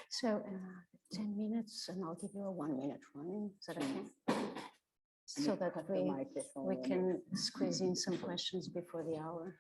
So 10 minutes, and I'll give you a 1 minute warning. Is that okay? So that we can squeeze in some questions before the hour.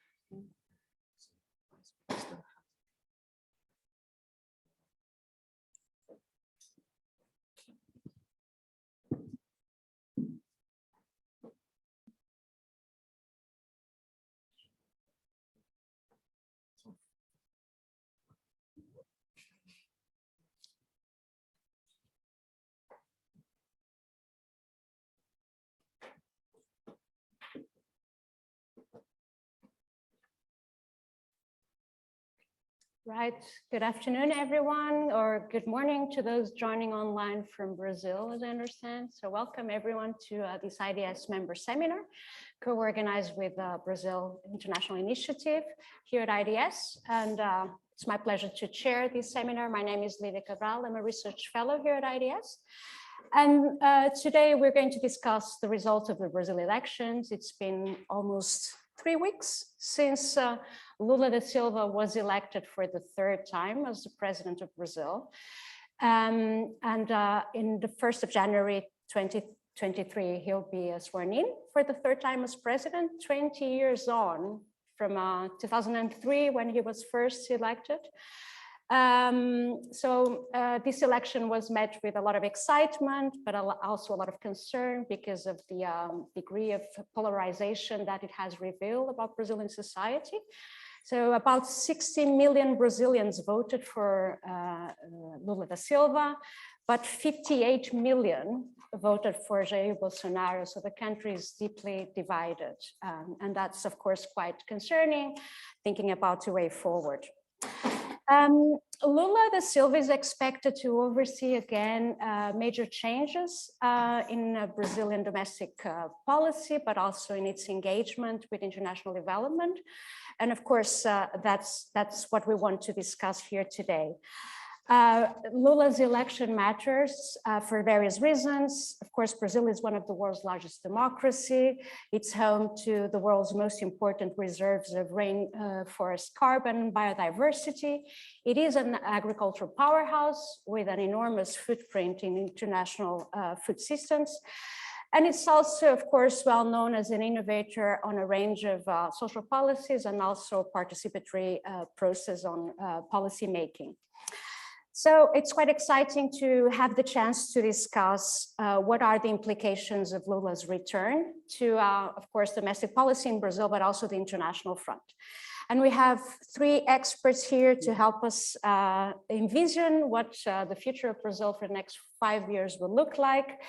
Right. Good afternoon, everyone, or good morning to those joining online from Brazil, as I understand. So welcome everyone to this IDS member seminar, co-organized with Brazil International Initiative here at IDS. And it's my pleasure to chair this seminar. My name is Lívia Cabral. I'm a research fellow here at IDS. And today we're going to discuss the results of the Brazil elections. It's been almost 3 weeks since Lula da Silva was elected for the 3rd time as the president of Brazil. And in the 1st of January 2023, he'll be sworn in for the 3rd time as president, 20 years on from 2003 when he was first elected. This election was met with a lot of excitement, but also a lot of concern because of the degree of polarization that it has revealed about Brazilian society. So about 60 million Brazilians voted for Lula da Silva, but 58 million voted for Jair Bolsonaro. So the country is deeply divided. And that's, of course, quite concerning, thinking about the way forward. Lula da Silva is expected to oversee again major changes in Brazilian domestic policy, but also in its engagement with international development. And of course, that's what we want to discuss here today. Lula's election matters for various reasons. Of course, Brazil is one of the world's largest democracy. It's home to the world's most important reserves of rainforest carbon and biodiversity. It is an agricultural powerhouse with an enormous footprint in international food systems. And it's also, of course, well known as an innovator on a range of social policies and also participatory process on policy making. So it's quite exciting to have the chance to discuss what are the implications of Lula's return to, of course, domestic policy in Brazil, but also the international front. And we have 3 experts here to help us envision what the future of Brazil for the next 5 years will look like.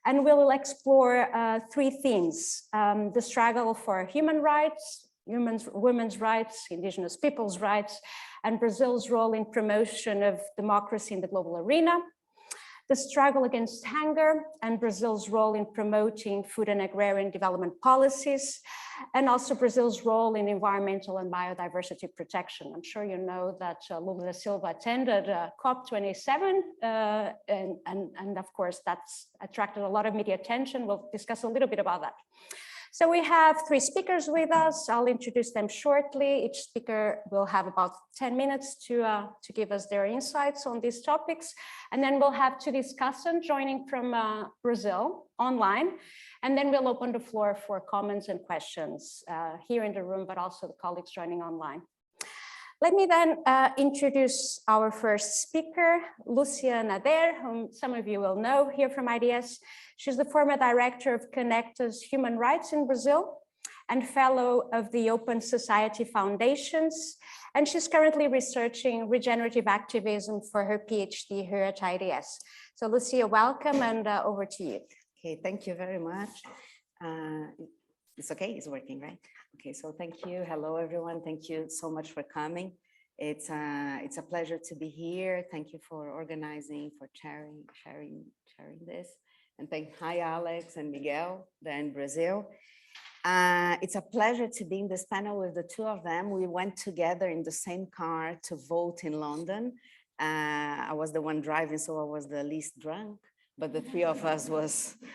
And we'll explore 3 themes: the struggle for human rights, women's rights, indigenous people's rights, and Brazil's role in promotion of democracy in the global arena, the struggle against hunger and Brazil's role in promoting food and agrarian development policies, and also Brazil's role in environmental and biodiversity protection. I'm sure you know that Lula da Silva attended COP27, and of course that's attracted a lot of media attention. We'll discuss a little bit about that. So we have 3 speakers with us. I'll introduce them shortly. Each speaker will have about 10 minutes to give us their insights on these topics. And then we'll have 2 discussants joining from Brazil online. And then we'll open the floor for comments and questions here in the room, but also the colleagues joining online. Let me then introduce our first speaker, Lucia Nader, whom some of you will know here from IDS. She's the former director of Conecta's Human Rights in Brazil and fellow of the Open Society Foundations. And she's currently researching regenerative activism for her PhD here at IDS. So Lucia, welcome, and over to you. Okay, thank you very much. It's okay, it's working, right? Okay, so thank you. Hello, everyone. Thank you so much for coming. It's a pleasure to be here. Thank you for organizing, for sharing this. And hi, Alex and Miguel, they're in Brazil. It's a pleasure to be in this panel with the 2 of them. We went together in the same car to vote in London. I was the one driving, so I was the least drunk. but the three of us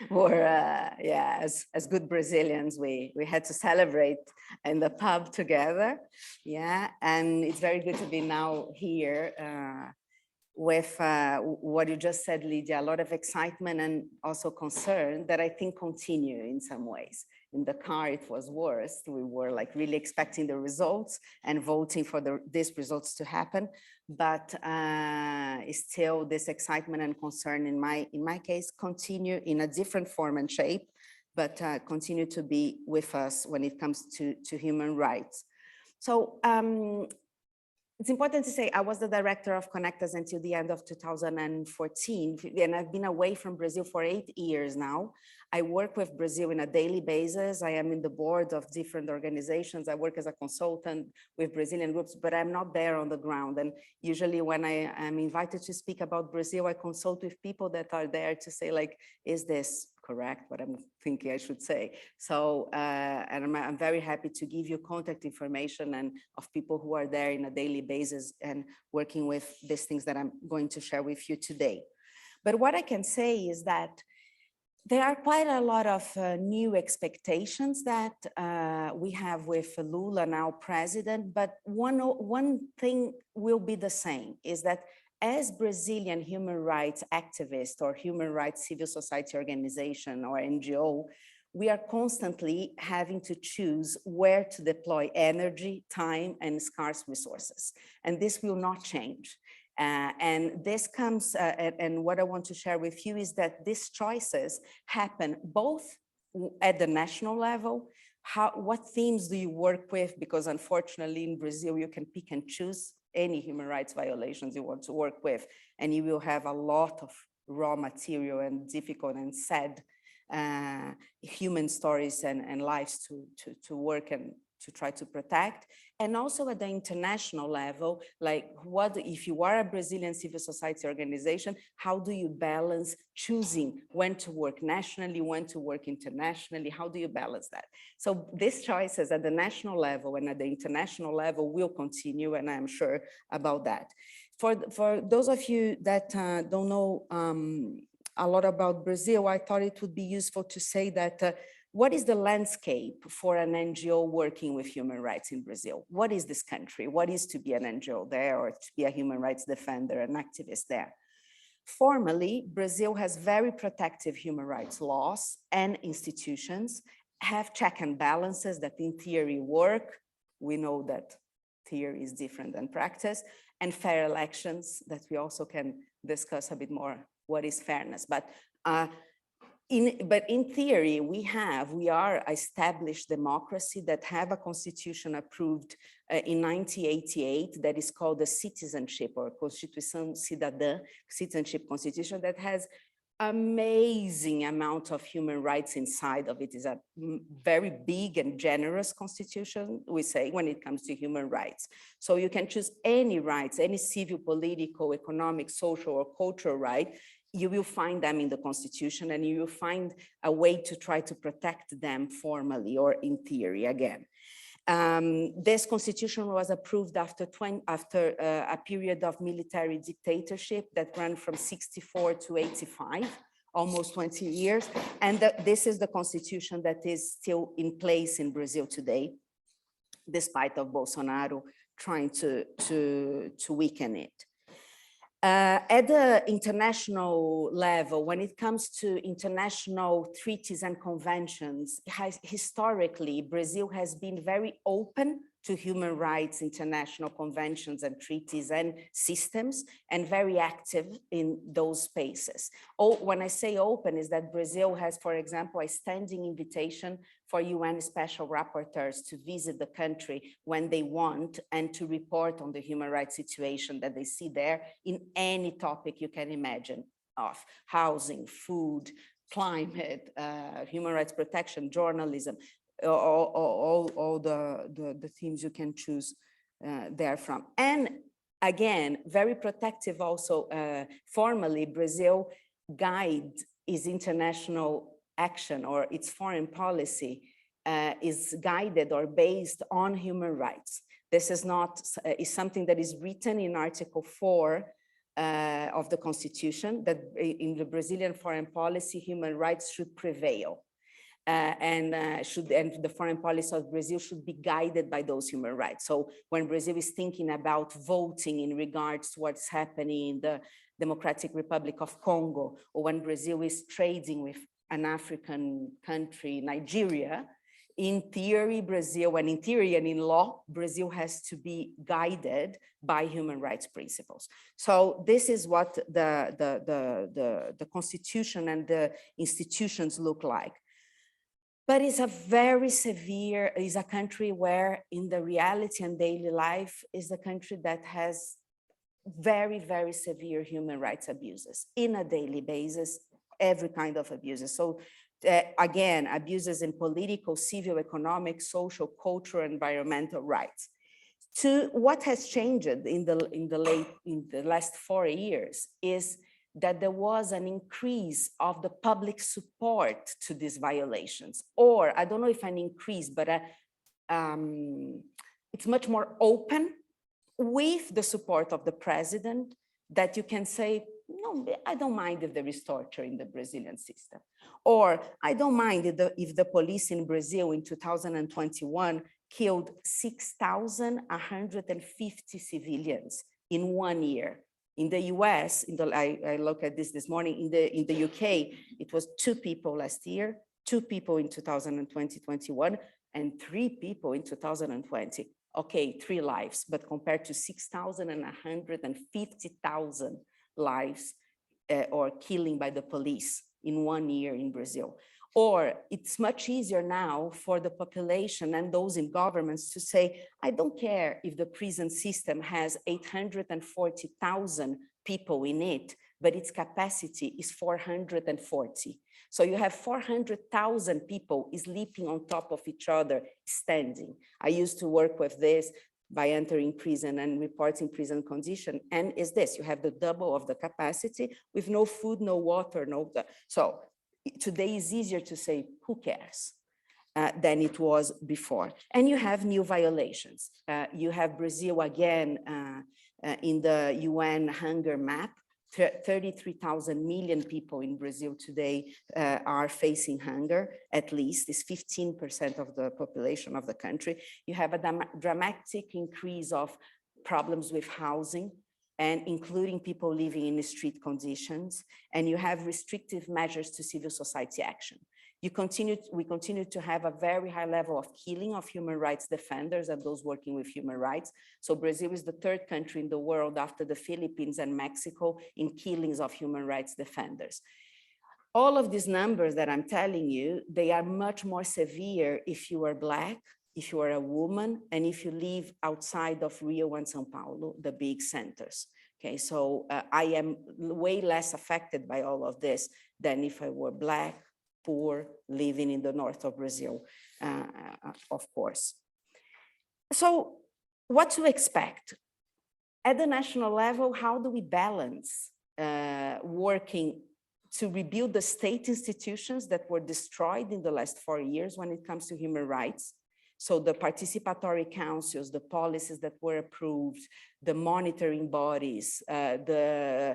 were as good Brazilians, we had to celebrate in the pub together. Yeah, and it's very good to be now here with what you just said, Lydia, a lot of excitement and also concern that I think continue in some ways. In the car, it was worse. We were like really expecting the results and voting for these results to happen. But still this excitement and concern in my case continue in a different form and shape, but continue to be with us when it comes to human rights. So it's important to say I was the director of Connectas until the end of 2014, and I've been away from Brazil for 8 years now. I work with Brazil on a daily basis. I am in the board of different organizations. I work as a consultant with Brazilian groups, but I'm not there on the ground. And usually when I am invited to speak about Brazil, I consult with people that are there to say, like, is this correct, what I'm thinking I should say. So, and I'm very happy to give you contact information and of people who are there in a daily basis and working with these things that I'm going to share with you today. But what I can say is that there are quite a lot of new expectations that we have with Lula now president, but one thing will be the same, is that as Brazilian human rights activists or human rights civil society organization or NGO, we are constantly having to choose where to deploy energy, time, and scarce resources. And this will not change. And this comes, and what I want to share with you is that these choices happen both at the national level. What themes do you work with? Because unfortunately in Brazil, you can pick and choose any human rights violations you want to work with, and you will have a lot of raw material and difficult and sad human stories and lives to work and to try to protect. And also at the international level, like what if you are a Brazilian civil society organization, how do you balance choosing when to work nationally, when to work internationally? How do you balance that? So these choices at the national level and at the international level will continue, and I'm sure about that. For those of you that don't know a lot about Brazil, I thought it would be useful to say that what is the landscape for an NGO working with human rights in Brazil? What is this country? What is to be an NGO there or to be a human rights defender, an activist there? Formally, Brazil has very protective human rights laws and institutions, have check and balances that in theory work. We know that theory is different than practice, and fair elections that we also can discuss a bit more what is fairness. But in theory, we are established democracy that have a constitution approved in 1988 that is called the citizenship or Constituição Cidadã, citizenship constitution that has amazing amount of human rights inside of it. Is a very big and generous constitution, we say, when it comes to human rights. So you can choose any rights, any civil, political, economic, social, or cultural right. You will find them in the constitution, and you will find a way to try to protect them formally or in theory again. This constitution was approved after a period of military dictatorship that ran from 64 to 85, almost 20 years. And this is the constitution that is still in place in Brazil today, despite of Bolsonaro trying to weaken it. At the international level, when it comes to international treaties and conventions, historically, Brazil has been very open to human rights, international conventions and treaties and systems, and very active in those spaces. When I say open, is that Brazil has, for example, a standing invitation for UN special rapporteurs to visit the country when they want and to report on the human rights situation that they see there in any topic you can imagine of housing, food, climate, human rights protection, journalism, all the themes you can choose therefrom. And again, very protective also, formally, Brazil guide is international action or its foreign policy is guided or based on human rights. This is not, is something that is written in Article 4 of the Constitution that in the Brazilian foreign policy, human rights should prevail. And the foreign policy of Brazil should be guided by those human rights. So when Brazil is thinking about voting in regards to what's happening in the Democratic Republic of Congo, or when Brazil is trading with an African country, Nigeria, in theory, Brazil, and in theory and in law, Brazil has to be guided by human rights principles. So this is what the Constitution and the institutions look like. But it's a very severe, is a country where in the reality and daily life is a country that has very, very severe human rights abuses in a daily basis, every kind of abuses. So again, abuses in political, civil, economic, social, cultural, environmental rights. To what has changed in the last 4 years is that there was an increase of the public support to these violations, or I don't know if an increase, but it's much more open with the support of the president, that you can say, no, I don't mind if there is torture in the Brazilian system. Or I don't mind if the police in Brazil in 2021 killed 6,150 civilians in 1 year. In the US, I looked at this morning, in the UK, it was 2 people last year, 2 people in 2021, and 3 people in 2020. Okay, 3 lives, but compared to 6,150,000 lives or killing by the police in 1 year in Brazil. Or it's much easier now for the population and those in governments to say, I don't care if the prison system has 840,000 people in it, but its capacity is 440. So you have 400,000 people sleeping on top of each other, standing. I used to work with this by entering prison and reporting prison condition. And is this, you have the double of the capacity with no food, no water, so today is easier to say, who cares, than it was before. And you have new violations. You have Brazil again in the UN hunger map. 33,000 million people in Brazil today are facing hunger, at least. It's 15% of the population of the country. You have a dramatic increase of problems with housing, and including people living in street conditions, and you have restrictive measures to civil society action. We continue to have a very high level of killing of human rights defenders and those working with human rights. So Brazil is the 3rd country in the world after the Philippines and Mexico in killings of human rights defenders. All of these numbers that I'm telling you, they are much more severe if you are Black, if you are a woman, and if you live outside of Rio and São Paulo, the big centers. Okay, so I am way less affected by all of this than if I were Black, poor, living in the north of Brazil, of course. So what to expect? At the national level, how do we balance working to rebuild the state institutions that were destroyed in the last 4 years when it comes to human rights? So the participatory councils, the policies that were approved, the monitoring bodies, the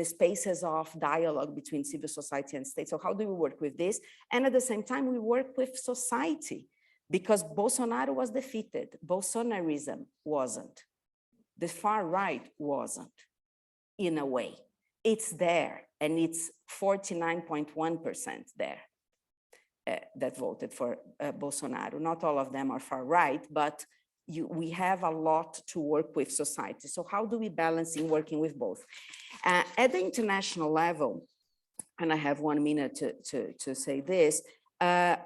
spaces of dialogue between civil society and state. So how do we work with this? And at the same time, we work with society, because Bolsonaro was defeated. Bolsonarism wasn't. The far right wasn't, in a way. It's there, and it's 49.1% there. That voted for Bolsonaro. Not all of them are far right, but we have a lot to work with society. So how do we balance in working with both? At the international level, and I have 1 minute to say this, I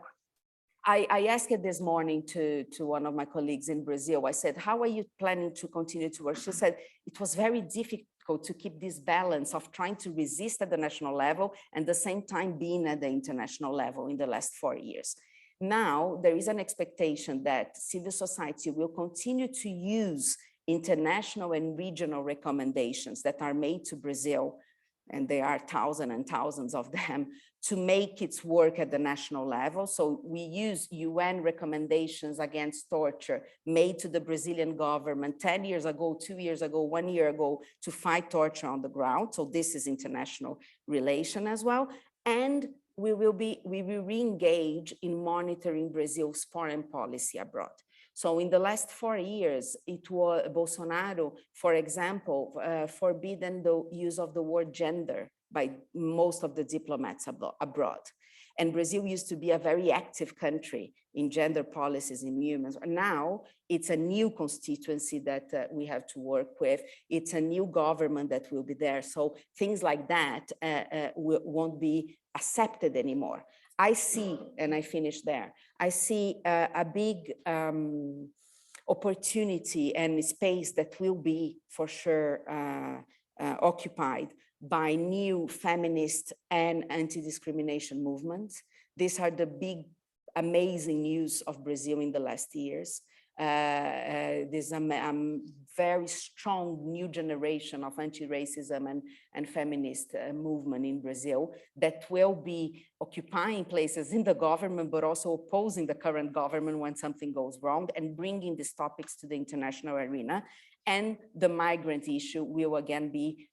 asked it this morning to one of my colleagues in Brazil. I said, how are you planning to continue to work? She said, it was very difficult to keep this balance of trying to resist at the national level and at the same time being at the international level in the last 4 years. Now, there is an expectation that civil society will continue to use international and regional recommendations that are made to Brazil, and there are thousands and thousands of them, to make its work at the national level. So we use UN recommendations against torture made to the Brazilian government 10 years ago, 2 years ago, 1 year ago, to fight torture on the ground. So this is international relation as well. And we will re-engage in monitoring Brazil's foreign policy abroad. So in the last 4 years, it was Bolsonaro, for example, forbidden the use of the word gender by most of the diplomats abroad. And Brazil used to be a very active country in gender policies in humans. Now it's a new constituency that we have to work with. It's a new government that will be there. So things like that won't be accepted anymore. I see, and I finish there, I see a big opportunity and space that will be for sure occupied by new feminist and anti-discrimination movements. These are the big, amazing news of Brazil in the last years. There's a very strong new generation of anti-racism and feminist movement in Brazil that will be occupying places in the government, but also opposing the current government when something goes wrong and bringing these topics to the international arena. And the migrant issue will again be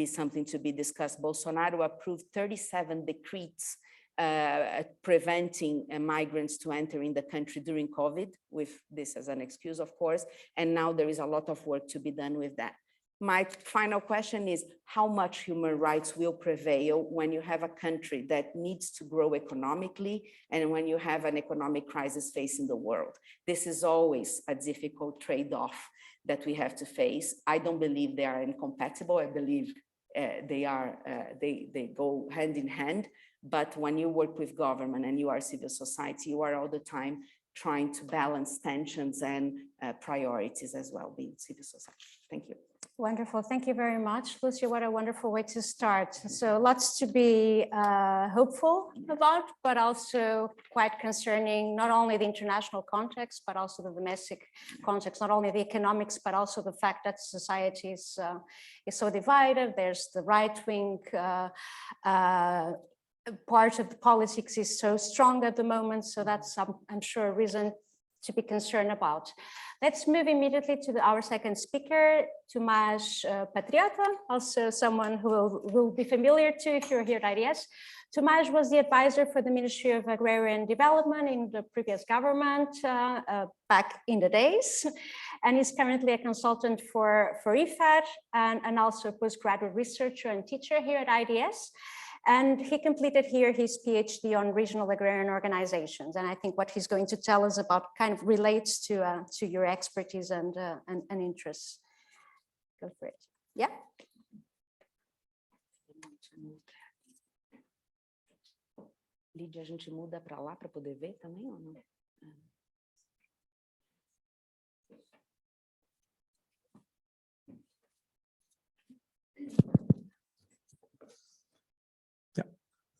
something to be discussed. Bolsonaro approved 37 decrees preventing migrants to enter in the country during COVID, with this as an excuse, of course. And now there is a lot of work to be done with that. My final question is, how much human rights will prevail when you have a country that needs to grow economically and when you have an economic crisis facing the world? This is always a difficult trade-off that we have to face. I don't believe they are incompatible. I believe they go hand in hand. But when you work with government and you are civil society, you are all the time trying to balance tensions and priorities as well, being civil society. Thank you. Wonderful. Thank you very much, Lucia. What a wonderful way to start. So lots to be hopeful about, but also quite concerning not only the international context, but also the domestic context, not only the economics, but also the fact that society is so divided. There's the right-wing part of the politics is so strong at the moment. So that's, I'm sure, a reason to be concerned about. Let's move immediately to our second speaker, Tomás Patriota, also someone who will be familiar to if you're here at IDS. Tomás was the advisor for the Ministry of Agrarian Development in the previous government back in the days, and is currently a consultant for IFAD and also a postgraduate researcher and teacher here at IDS. And he completed here his PhD on regional agrarian organizations. And I think what he's going to tell us about kind of relates to your expertise and interests. Go for it. Yeah. Lídia, a gente muda para lá para poder ver também ou não?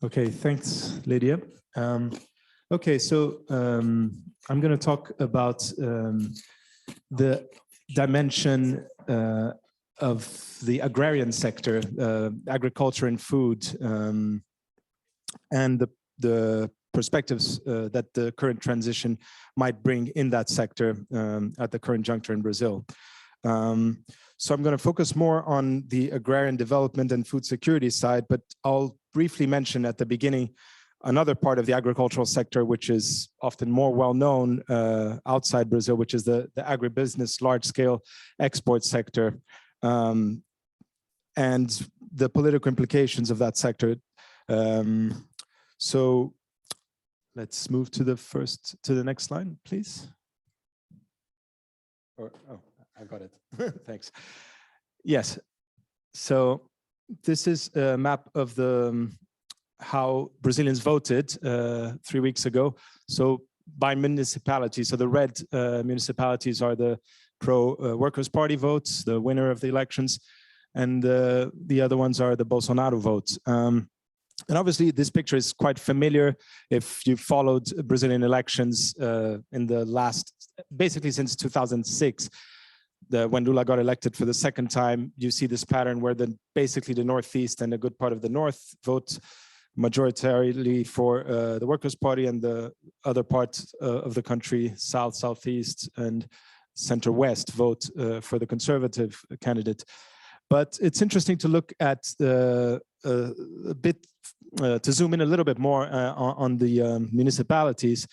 Okay, thanks, Lydia. Okay, so I'm going to talk about the dimension of the agrarian sector, agriculture and food, and the perspectives that the current transition might bring in that sector at the current juncture in Brazil. So I'm going to focus more on the agrarian development and food security side, but I'll briefly mention at the beginning another part of the agricultural sector, which is often more well-known outside Brazil, which is the agribusiness large-scale export sector, and the political implications of that sector. So let's move to the next slide, please. Or, oh, I got it. Thanks. Yes. So this is a map of how Brazilians voted 3 weeks ago. So by municipality. So the red municipalities are the pro-Workers' Party votes, the winner of the elections, and the other ones are the Bolsonaro votes. And obviously, this picture is quite familiar if you followed Brazilian elections in the last, basically since 2006. When Lula got elected for the second time, you see this pattern where basically the Northeast and a good part of the North vote majoritarily for the Workers' Party, and the other parts of the country, south, southeast, and center-west, vote for the conservative candidate. But it's interesting to look at a bit, to zoom in a little bit more on the municipalities.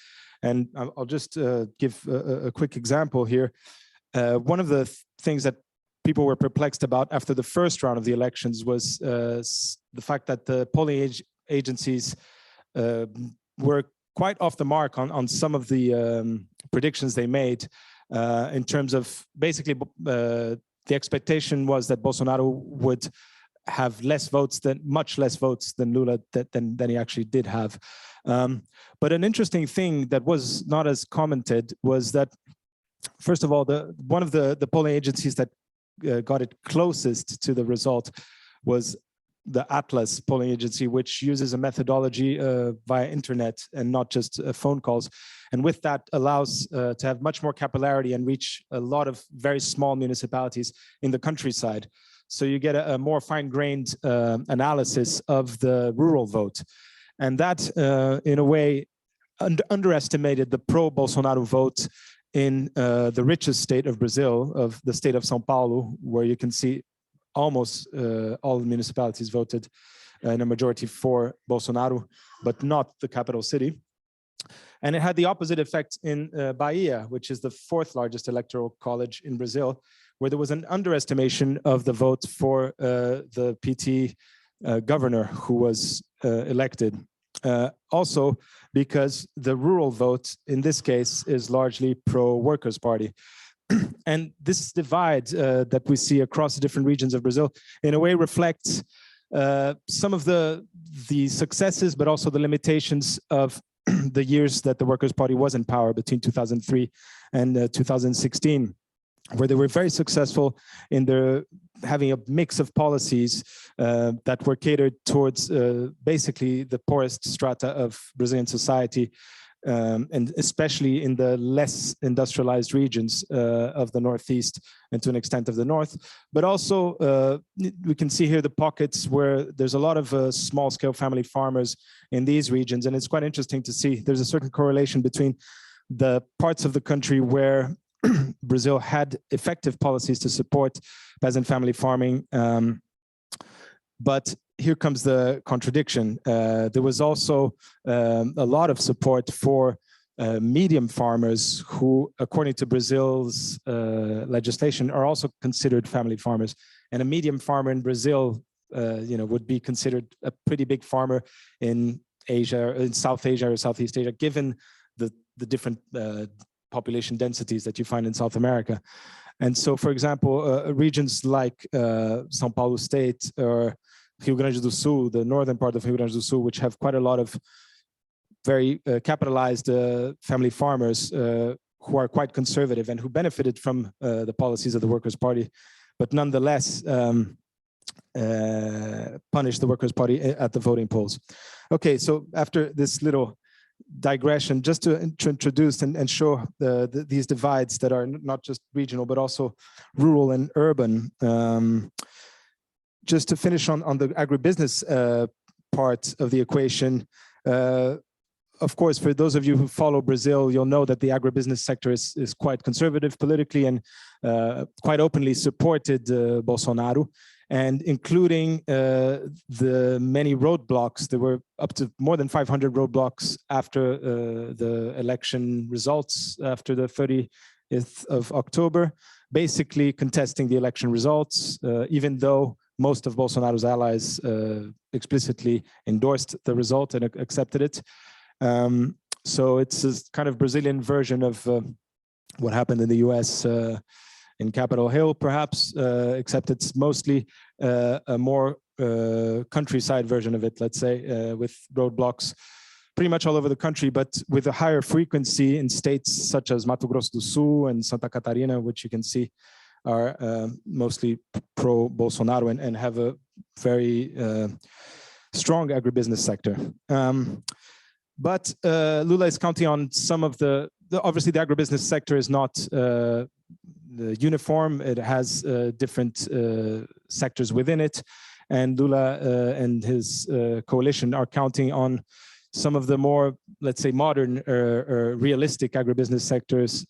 And I'll just give a quick example here. One of the things that people were perplexed about after the first round of the elections was the fact that the polling agencies were quite off the mark on some of the predictions they made in terms of basically the expectation was that Bolsonaro would have much less votes than Lula than he actually did have. But an interesting thing that was not as commented was that, first of all, one of the polling agencies that got it closest to the result was the Atlas polling agency, which uses a methodology via internet and not just phone calls. And with that allows to have much more capillarity and reach a lot of very small municipalities in the countryside. So you get a more fine-grained analysis of the rural vote. And that, in a way, underestimated the pro-Bolsonaro vote in the richest state of Brazil, of the state of São Paulo, where you can see almost all the municipalities voted in a majority for Bolsonaro, but not the capital city. And it had the opposite effect in Bahia, which is the fourth largest electoral college in Brazil, where there was an underestimation of the vote for the PT governor who was elected. Also because the rural vote in this case is largely pro-Workers' Party. And this divide that we see across the different regions of Brazil in a way reflects some of the successes, but also the limitations of the years that the Workers' Party was in power between 2003 and 2016, where they were very successful in having a mix of policies that were catered towards basically the poorest strata of Brazilian society, and especially in the less industrialized regions of the Northeast and to an extent of the North. But also we can see here the pockets where there's a lot of small-scale family farmers in these regions. And it's quite interesting to see there's a certain correlation between the parts of the country where Brazil had effective policies to support peasant family farming. But here comes the contradiction. There was also a lot of support for medium farmers who, according to Brazil's legislation, are also considered family farmers. And a medium farmer in Brazil, would be considered a pretty big farmer in Asia, in South Asia or Southeast Asia, given the different population densities that you find in South America. And so, for example, regions like São Paulo State or Rio Grande do Sul, the northern part of Rio Grande do Sul, which have quite a lot of very capitalized family farmers who are quite conservative and who benefited from the policies of the Workers' Party, but nonetheless punished the Workers' Party at the voting polls. Okay, so after this little digression, just to introduce and show these divides that are not just regional, but also rural and urban. Just to finish on the agribusiness part of the equation, of course, for those of you who follow Brazil, you'll know that the agribusiness sector is quite conservative politically and quite openly supported Bolsonaro, and including the many roadblocks. There were up to more than 500 roadblocks after the election results, after the 30th of October, basically contesting the election results, even though most of Bolsonaro's allies explicitly endorsed the result and accepted it. So it's a kind of Brazilian version of what happened in the US in Capitol Hill, perhaps, except it's mostly a more countryside version of it, let's say, with roadblocks pretty much all over the country, but with a higher frequency in states such as Mato Grosso do Sul and Santa Catarina, which you can see are mostly pro-Bolsonaro and have a very strong agribusiness sector. But Lula is counting on some of obviously the agribusiness sector is not uniform. It has different sectors within it. and Lula and his coalition are counting on some of the more, let's say, modern or realistic agribusiness sectors,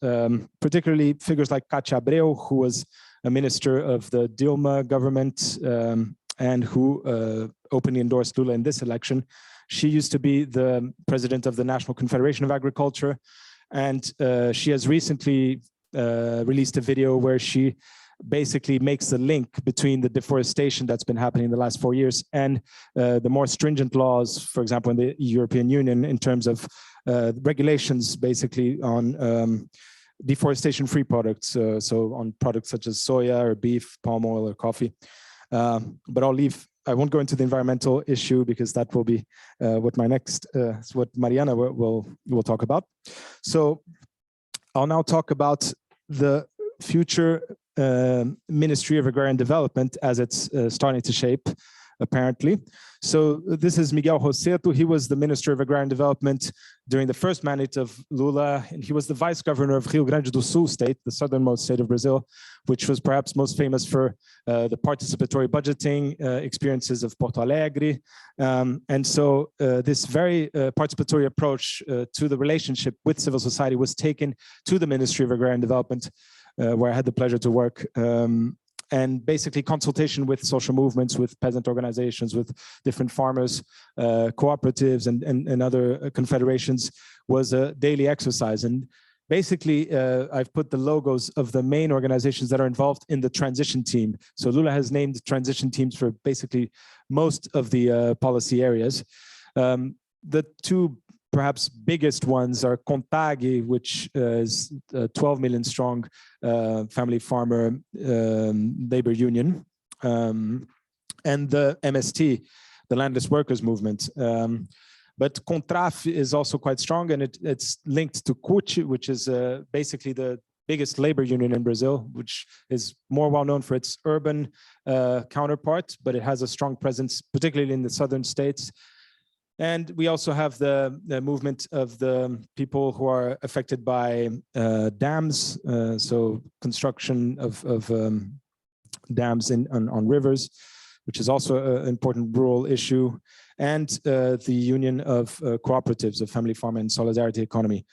particularly figures like Cátia Abreu, who was a minister of the Dilma government and who openly endorsed Lula in this election. She used to be the president of the National Confederation of Agriculture, and she has recently released a video where she basically makes the link between the deforestation that's been happening in the last 4 years and the more stringent laws, for example, in the European Union, in terms of regulations basically on deforestation-free products, so on products such as soya or beef, palm oil or coffee. But I won't go into the environmental issue because that will be what Mariana will talk about. So I'll now talk about the future Ministry of Agrarian Development as it's starting to shape, apparently. So this is Miguel Rosseto. He was the Minister of Agrarian Development during the first mandate of Lula, and he was the Vice Governor of Rio Grande do Sul state, the southernmost state of Brazil, which was perhaps most famous for the participatory budgeting experiences of Porto Alegre. And so this very participatory approach to the relationship with civil society was taken to the Ministry of Agrarian Development, where I had the pleasure to work, and basically consultation with social movements, with peasant organizations, with different farmers, cooperatives, and other confederations was a daily exercise. And basically, I've put the logos of the main organizations that are involved in the transition team. So Lula has named transition teams for basically most of the policy areas. The two perhaps biggest ones are CONTAG, which is a 12 million strong family farmer labor union, and the MST, the Landless Workers Movement. But CONTRAF is also quite strong, and it's linked to CUT, which is basically the biggest labor union in Brazil, which is more well known for its urban counterpart, but it has a strong presence, particularly in the southern states. And we also have the movement of the people who are affected by dams, so construction of dams on rivers, which is also an important rural issue, and the Union of Cooperatives of Family Farm and Solidarity Economy.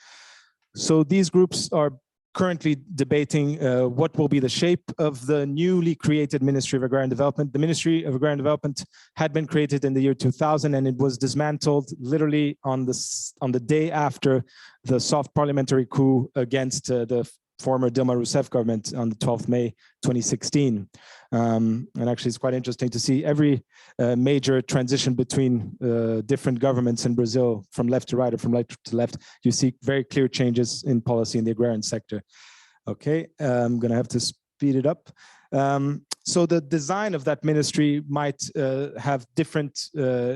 So these groups are currently debating what will be the shape of the newly created Ministry of Agrarian Development. The Ministry of Agrarian Development had been created in the year 2000, and it was dismantled literally on the day after the soft parliamentary coup against the former Dilma Rousseff government on the 12th May 2016. And actually, it's quite interesting to see every major transition between different governments in Brazil, from left to right or from right to left. You see very clear changes in policy in the agrarian sector. Okay, I'm going to have to speed it up. So the design of that ministry might have different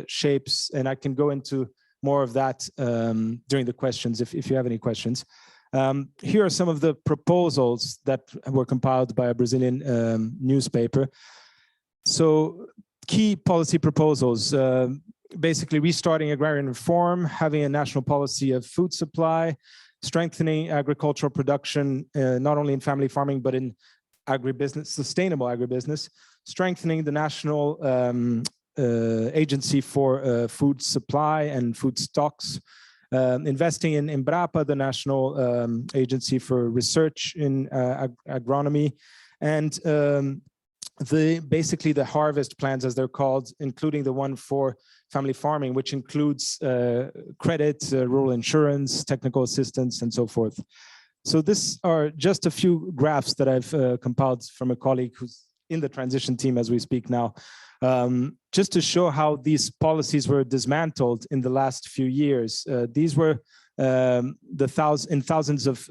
shapes, and I can go into more of that during the questions if you have any questions. Here are some of the proposals that were compiled by a Brazilian newspaper. So key policy proposals, basically restarting agrarian reform, having a national policy of food supply, strengthening agricultural production, not only in family farming, but in agribusiness, sustainable agribusiness, strengthening the national agency for food supply and food stocks, investing in Embrapa, the national agency for research in agronomy, and basically the harvest plans, as they're called, including the one for family farming, which includes credit, rural insurance, technical assistance, and so forth. So these are just a few graphs that I've compiled from a colleague who's in the transition team as we speak now, just to show how these policies were dismantled in the last few years. These were in thousands of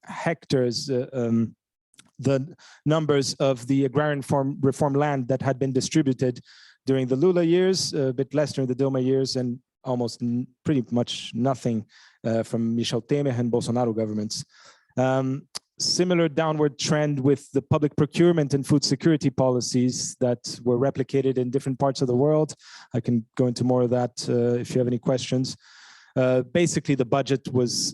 hectares, the numbers of the agrarian reform land that had been distributed during the Lula years, a bit less during the Dilma years, and almost pretty much nothing from Michel Temer and Bolsonaro governments. Similar downward trend with the public procurement and food security policies that were replicated in different parts of the world. I can go into more of that if you have any questions. Basically, the budget was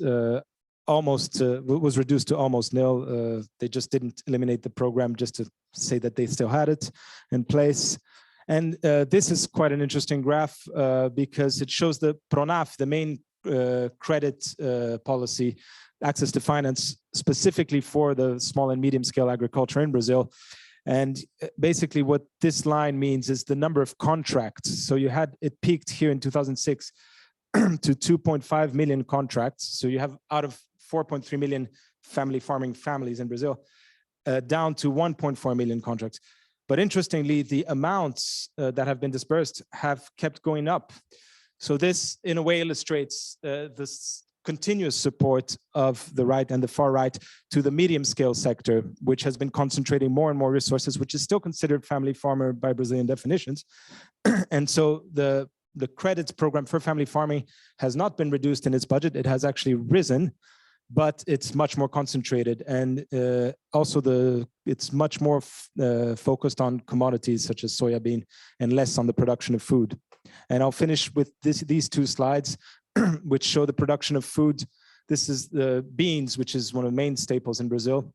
was reduced to almost nil. They just didn't eliminate the program just to say that they still had it in place. And this is quite an interesting graph because it shows the PRONAF, the main credit policy, access to finance specifically for the small and medium scale agriculture in Brazil. And basically what this line means is the number of contracts. So it peaked here in 2006 to 2.5 million contracts. So you have out of 4.3 million family farming families in Brazil, down to 1.4 million contracts. But interestingly, the amounts that have been dispersed have kept going up. So this, in a way, illustrates this continuous support of the right and the far right to the medium scale sector, which has been concentrating more and more resources, which is still considered family farmer by Brazilian definitions. And so the credits program for family farming has not been reduced in its budget. It has actually risen, but it's much more concentrated. And also it's much more focused on commodities such as soybean and less on the production of food. And I'll finish with these two slides, which show the production of food. This is the beans, which is one of the main staples in Brazil.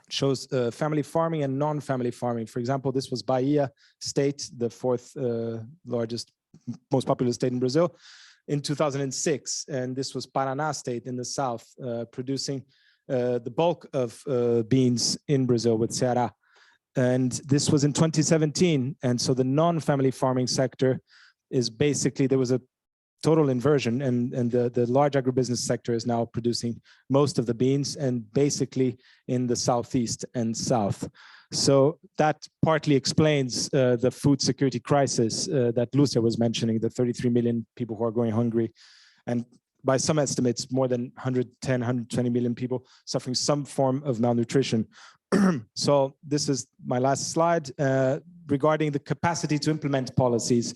It shows family farming and non-family farming. For example, this was Bahia state, the fourth largest, most populous state in Brazil in 2006. And this was Paraná state in the south, producing the bulk of beans in Brazil with Ceará. And this was in 2017. And so the non-family farming sector is basically, there was a total inversion, and the large agribusiness sector is now producing most of the beans, and basically in the southeast and south. So that partly explains the food security crisis that Lucia was mentioning, the 33 million people who are going hungry, and by some estimates, more than 110, 120 million people suffering some form of malnutrition. So this is my last slide regarding the capacity to implement policies.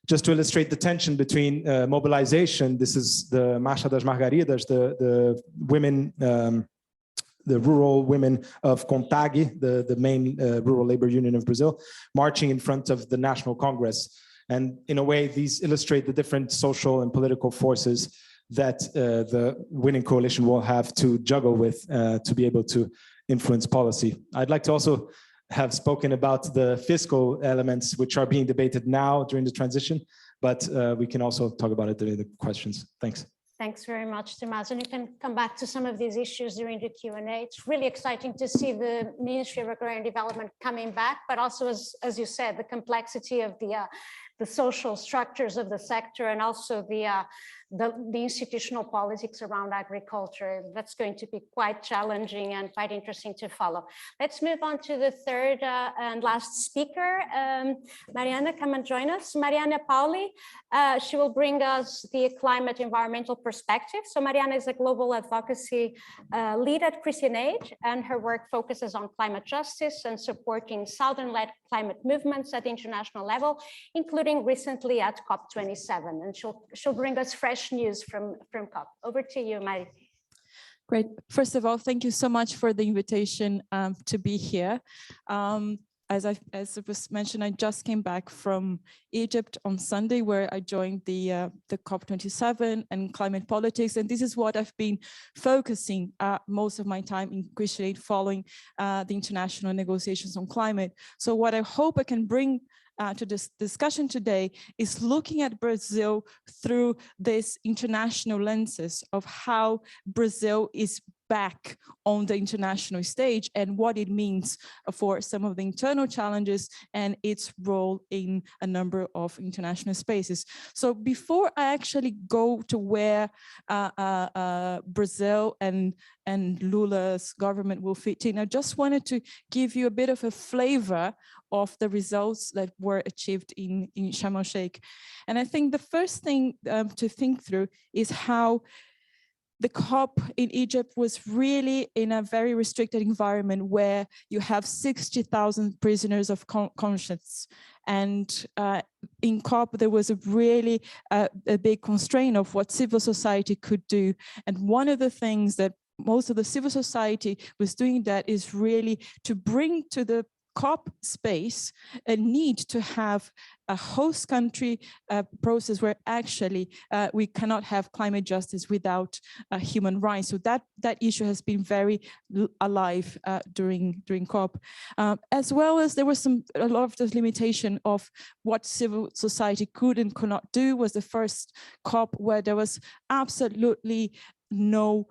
Just to illustrate the tension between mobilization, this is the Marcha das Margaridas, the women, the rural women of CONTAG, the main rural labor union of Brazil, marching in front of the National Congress. And in a way, these illustrate the different social and political forces that the winning coalition will have to juggle with to be able to influence policy. I'd like to also have spoken about the fiscal elements which are being debated now during the transition, but we can also talk about it during the questions. Thanks. Thanks very much, Tomás. And you can come back to some of these issues during the Q&A. It's really exciting to see the Ministry of Agrarian Development coming back, but also, as you said, the complexity of the social structures of the sector, and also the institutional politics around agriculture. That's going to be quite challenging and quite interesting to follow. Let's move on to the third and last speaker. Mariana, come and join us. Mariana Pauli, she will bring us the climate environmental perspective. So Mariana is a global advocacy lead at Christian Aid, and her work focuses on climate justice and supporting Southern-led climate movements at the international level, including recently at COP27. And she'll bring us fresh news from COP. Over to you, Mari. Great. First of all, thank you so much for the invitation to be here. As it was mentioned, I just came back from Egypt on Sunday, where I joined the COP27 and climate politics. And this is what I've been focusing most of my time in Christian Aid, following the international negotiations on climate. So what I hope I can bring to this discussion today is looking at Brazil through this international lenses of how Brazil is back on the international stage and what it means for some of the internal challenges and its role in a number of international spaces. So before I actually go to where Brazil and Lula's government will fit in, I just wanted to give you a bit of a flavor of the results that were achieved in Sharm el-Sheikh. And I think the first thing to think through is how the COP in Egypt was really in a very restricted environment where you have 60,000 prisoners of conscience. And in COP, there was a really a big constraint of what civil society could do. And one of the things that most of the civil society was doing that is really to bring to the COP space a need to have a host country process where actually we cannot have climate justice without human rights. So that issue has been very alive during COP, as well as there was a lot of this limitation of what civil society could and could not do. Was the first COP where there was absolutely no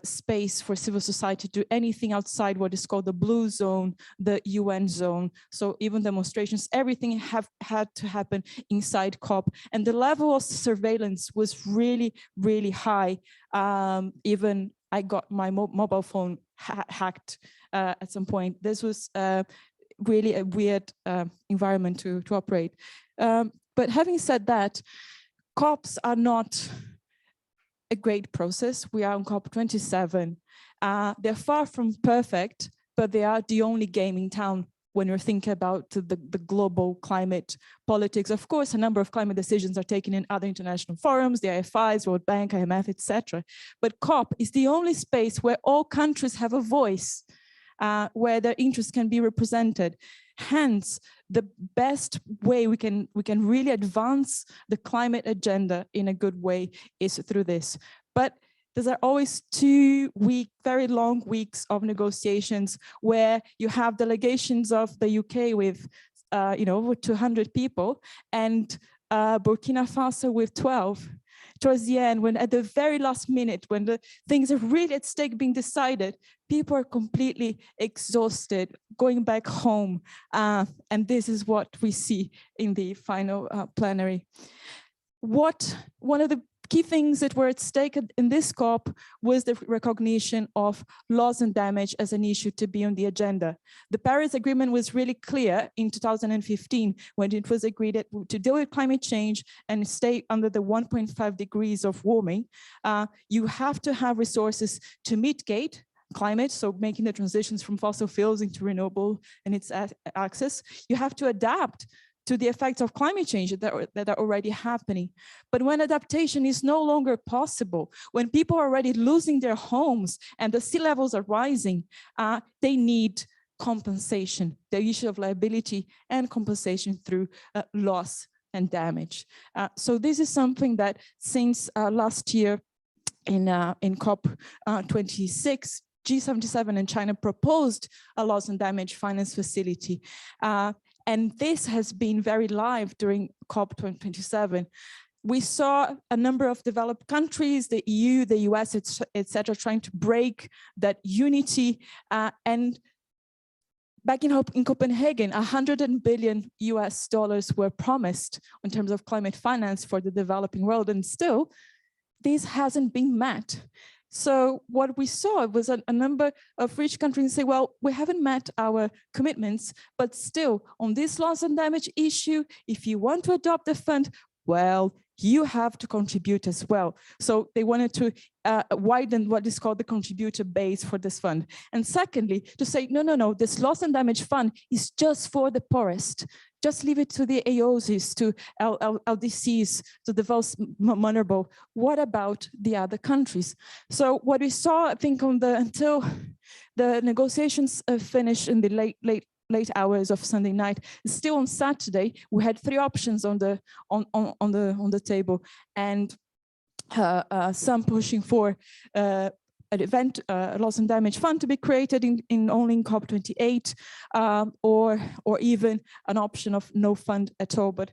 space for civil society to do anything outside what is called the blue zone, the UN zone. So even demonstrations, everything had to happen inside COP. And the level of surveillance was really, really high. Even I got my mobile phone hacked at some point. This was really a weird environment to operate. But having said that, COPs are not a great process. We are on COP27. They're far from perfect, but they are the only game in town when you're thinking about the global climate politics. Of course, a number of climate decisions are taken in other international forums, the IFIs, World Bank, IMF, etc. But COP is the only space where all countries have a voice, where their interests can be represented. Hence, the best way we can really advance the climate agenda in a good way is through this. But there are always 2 very long weeks of negotiations where you have delegations of the UK with over 200 people and Burkina Faso with 12. Towards the end, when at the very last minute, when the things are really at stake being decided, people are completely exhausted, going back home. And this is what we see in the final plenary. One of the key things that were at stake in this COP was the recognition of loss and damage as an issue to be on the agenda. The Paris Agreement was really clear in 2015 when it was agreed to deal with climate change and stay under the 1.5 degrees of warming. You have to have resources to mitigate climate, so making the transitions from fossil fuels into renewable and its access. You have to adapt to the effects of climate change that are already happening. But when adaptation is no longer possible, when people are already losing their homes and the sea levels are rising, they need compensation, the issue of liability and compensation through loss and damage. So this is something that since last year in COP26, G77 and China proposed a loss and damage finance facility. And this has been very live during COP27. We saw a number of developed countries, the EU, the US, etc., trying to break that unity. And back in Copenhagen, $100 billion were promised in terms of climate finance for the developing world. And still, this hasn't been met. So what we saw was a number of rich countries say, well, we haven't met our commitments, but still on this loss and damage issue, if you want to adopt the fund, well, you have to contribute as well. So they wanted to widen what is called the contributor base for this fund. And secondly, to say, no, this loss and damage fund is just for the poorest. Just leave it to the AOSIS, to LDCs, to the most vulnerable. What about the other countries? So what we saw, I think, until the negotiations finished in the late hours of Sunday night, still on Saturday, we had 3 options on the table, and some pushing for an event, loss and damage fund to be created in only COP28, or even an option of no fund at all. But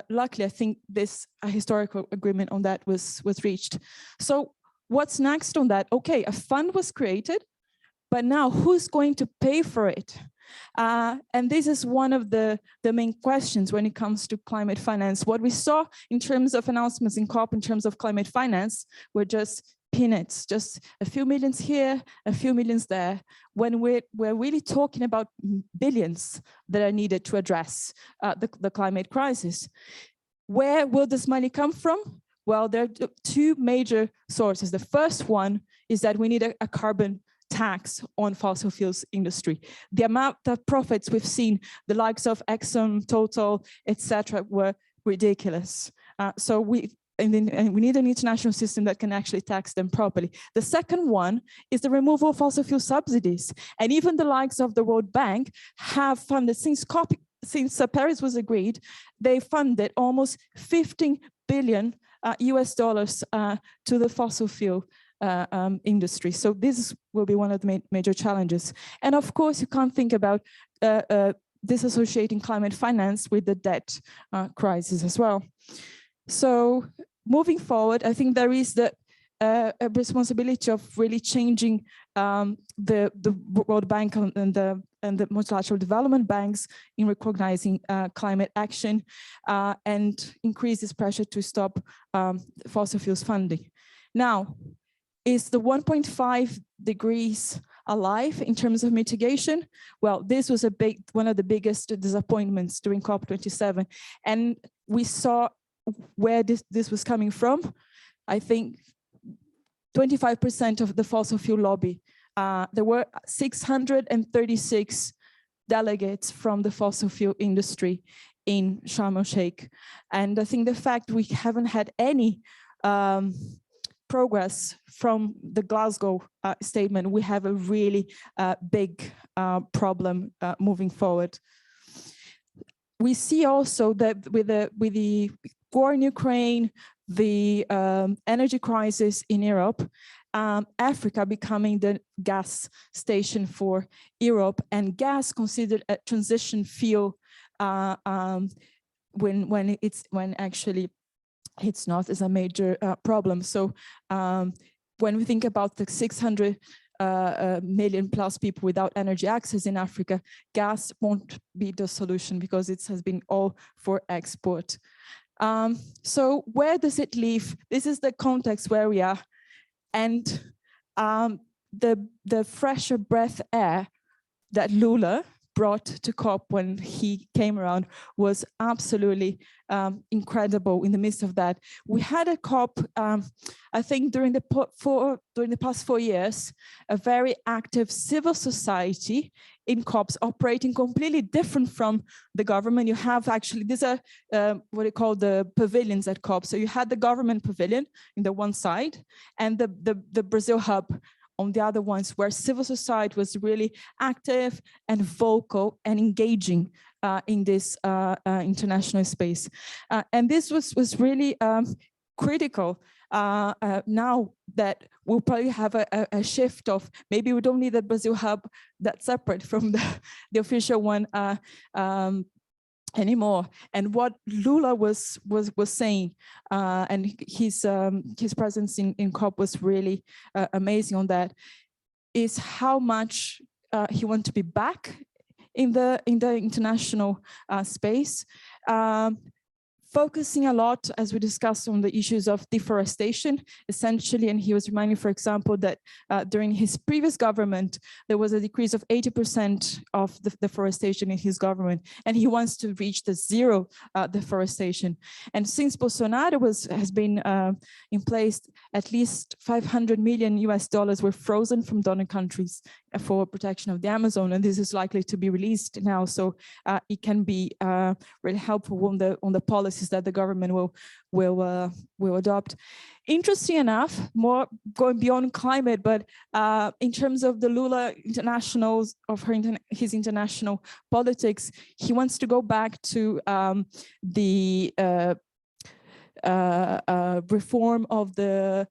luckily, I think this historical agreement on that was reached. So what's next on that? Okay, a fund was created, but now who's going to pay for it? And this is one of the main questions when it comes to climate finance. What we saw in terms of announcements in COP in terms of climate finance were just peanuts, just a few millions here, a few millions there, when we're really talking about billions that are needed to address the climate crisis. Where will this money come from? Well, there are 2 major sources. The first one is that we need a carbon tax on fossil fuels industry. The amount of profits we've seen, the likes of Exxon, Total, etc., were ridiculous. So and we need an international system that can actually tax them properly. The second one is the removal of fossil fuel subsidies. And even the likes of the World Bank have funded, since Paris was agreed, they funded almost 15 billion US dollars to the fossil fuel industry. So this will be one of the major challenges. And of course, you can't think about disassociating climate finance with the debt crisis as well. So moving forward, I think there is the a responsibility of really changing the World Bank and the multilateral development banks in recognizing climate action and increase this pressure to stop fossil fuels funding. Now, is the 1.5 degrees alive in terms of mitigation? Well, this was one of the biggest disappointments during COP27, and we saw where this was coming from. I think 25% of the fossil fuel lobby. There were 636 delegates from the fossil fuel industry in Sharm el-Sheikh. And I think the fact we haven't had any progress from the Glasgow statement, we have a really big problem moving forward. We see also that with the war in Ukraine, the energy crisis in Europe, Africa becoming the gas station for Europe, and gas considered a transition fuel when actually it's not, is a major problem. So when we think about the 600 million plus people without energy access in Africa, gas won't be the solution because it has been all for export. So where does it leave? This is the context where we are. And the fresher breath air that Lula brought to COP when he came around was absolutely incredible in the midst of that. We had a COP, I think during the past 4 years, a very active civil society in COPs operating completely different from the government. You have actually, these are what they call the pavilions at COP. So you had the government pavilion in the one side and the Brazil hub on the other ones, where civil society was really active and vocal and engaging in this international space. And this was really critical now that we'll probably have a shift of maybe we don't need the Brazil hub that's separate from the official one anymore. And what Lula was saying, and his presence in COP was really amazing on that, is how much he wants to be back in the international space, focusing a lot, as we discussed, on the issues of deforestation, essentially. And he was reminding, for example, that during his previous government, there was a decrease of 80% of the deforestation in his government, and he wants to reach the zero deforestation. And since Bolsonaro has been in place, at least 500 million US dollars were frozen from donor countries for protection of the Amazon, and this is likely to be released now, so it can be really helpful on the policies that the government will adopt. Interesting enough, more going beyond climate, but in terms of the Lula internationals of his international politics, he wants to go back to the reform of the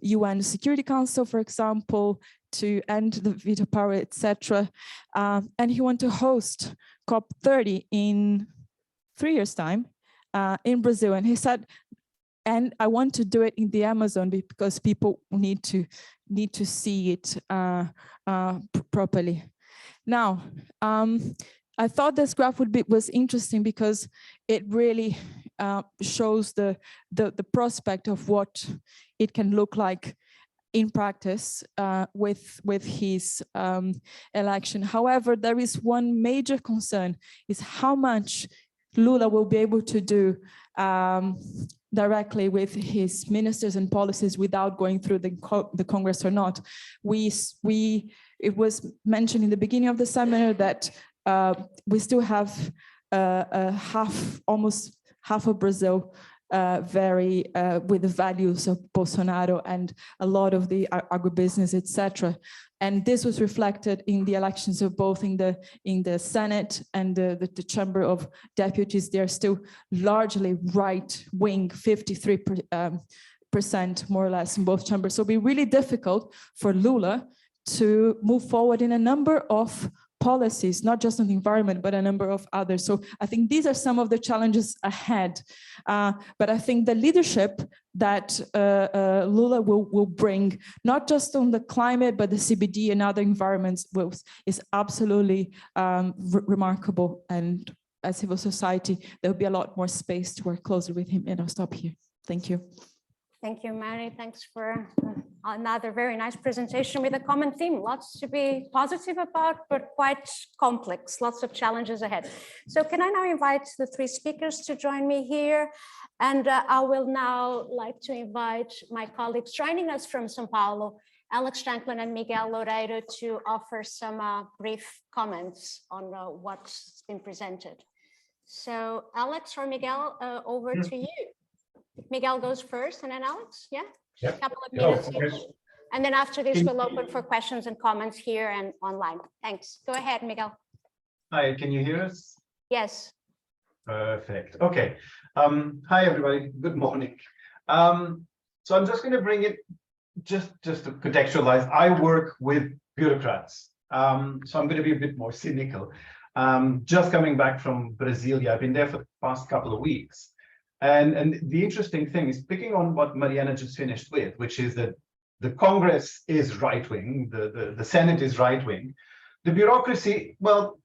UN Security Council, for example, to end the veto power, etc. And he wants to host COP30 in 3 years' time in Brazil. And he said, and I want to do it in the Amazon because people need to see it properly. Now, I thought this graph was interesting because it really shows the prospect of what it can look like in practice with his election. However, there is one major concern, is how much Lula will be able to do directly with his ministers and policies without going through the Congress or not. It was mentioned in the beginning of the seminar that we still have almost half of Brazil very with the values of Bolsonaro and a lot of the agribusiness, etc. And this was reflected in the elections of both in the Senate and the Chamber of Deputies. They are still largely right-wing, 53% more or less in both chambers. So it'll be really difficult for Lula to move forward in a number of policies, not just on the environment, but a number of others. So I think these are some of the challenges ahead. But I think the leadership that Lula will bring, not just on the climate, but the CBD and other environments is absolutely remarkable. And as civil society, there'll be a lot more space to work closely with him. And I'll stop here. Thank you. Thank you, Mary. Thanks for another very nice presentation with a common theme. Lots to be positive about, but quite complex. Lots of challenges ahead. So can I now invite the three speakers to join me here? And I will now like to invite my colleagues joining us from São Paulo, Alex Franklin and Miguel Loureiro, to offer some brief comments on what's been presented. So Alex or Miguel, over to you. Miguel goes first and then Alex, yeah? Yep. A couple of minutes okay. each. And then after this, we'll open for questions and comments here and online. Thanks. Go ahead, Miguel. Hi, can you hear us? Yes. Perfect. Okay. Hi, everybody. Good morning. So I'm just going to bring it just to contextualize. I work with bureaucrats. So I'm going to be a bit more cynical. Just coming back from Brasilia, I've been there for the past couple of weeks. And the interesting thing is picking on what Mariana just finished with, which is that the Congress is right-wing, the Senate is right-wing. The bureaucracy, well,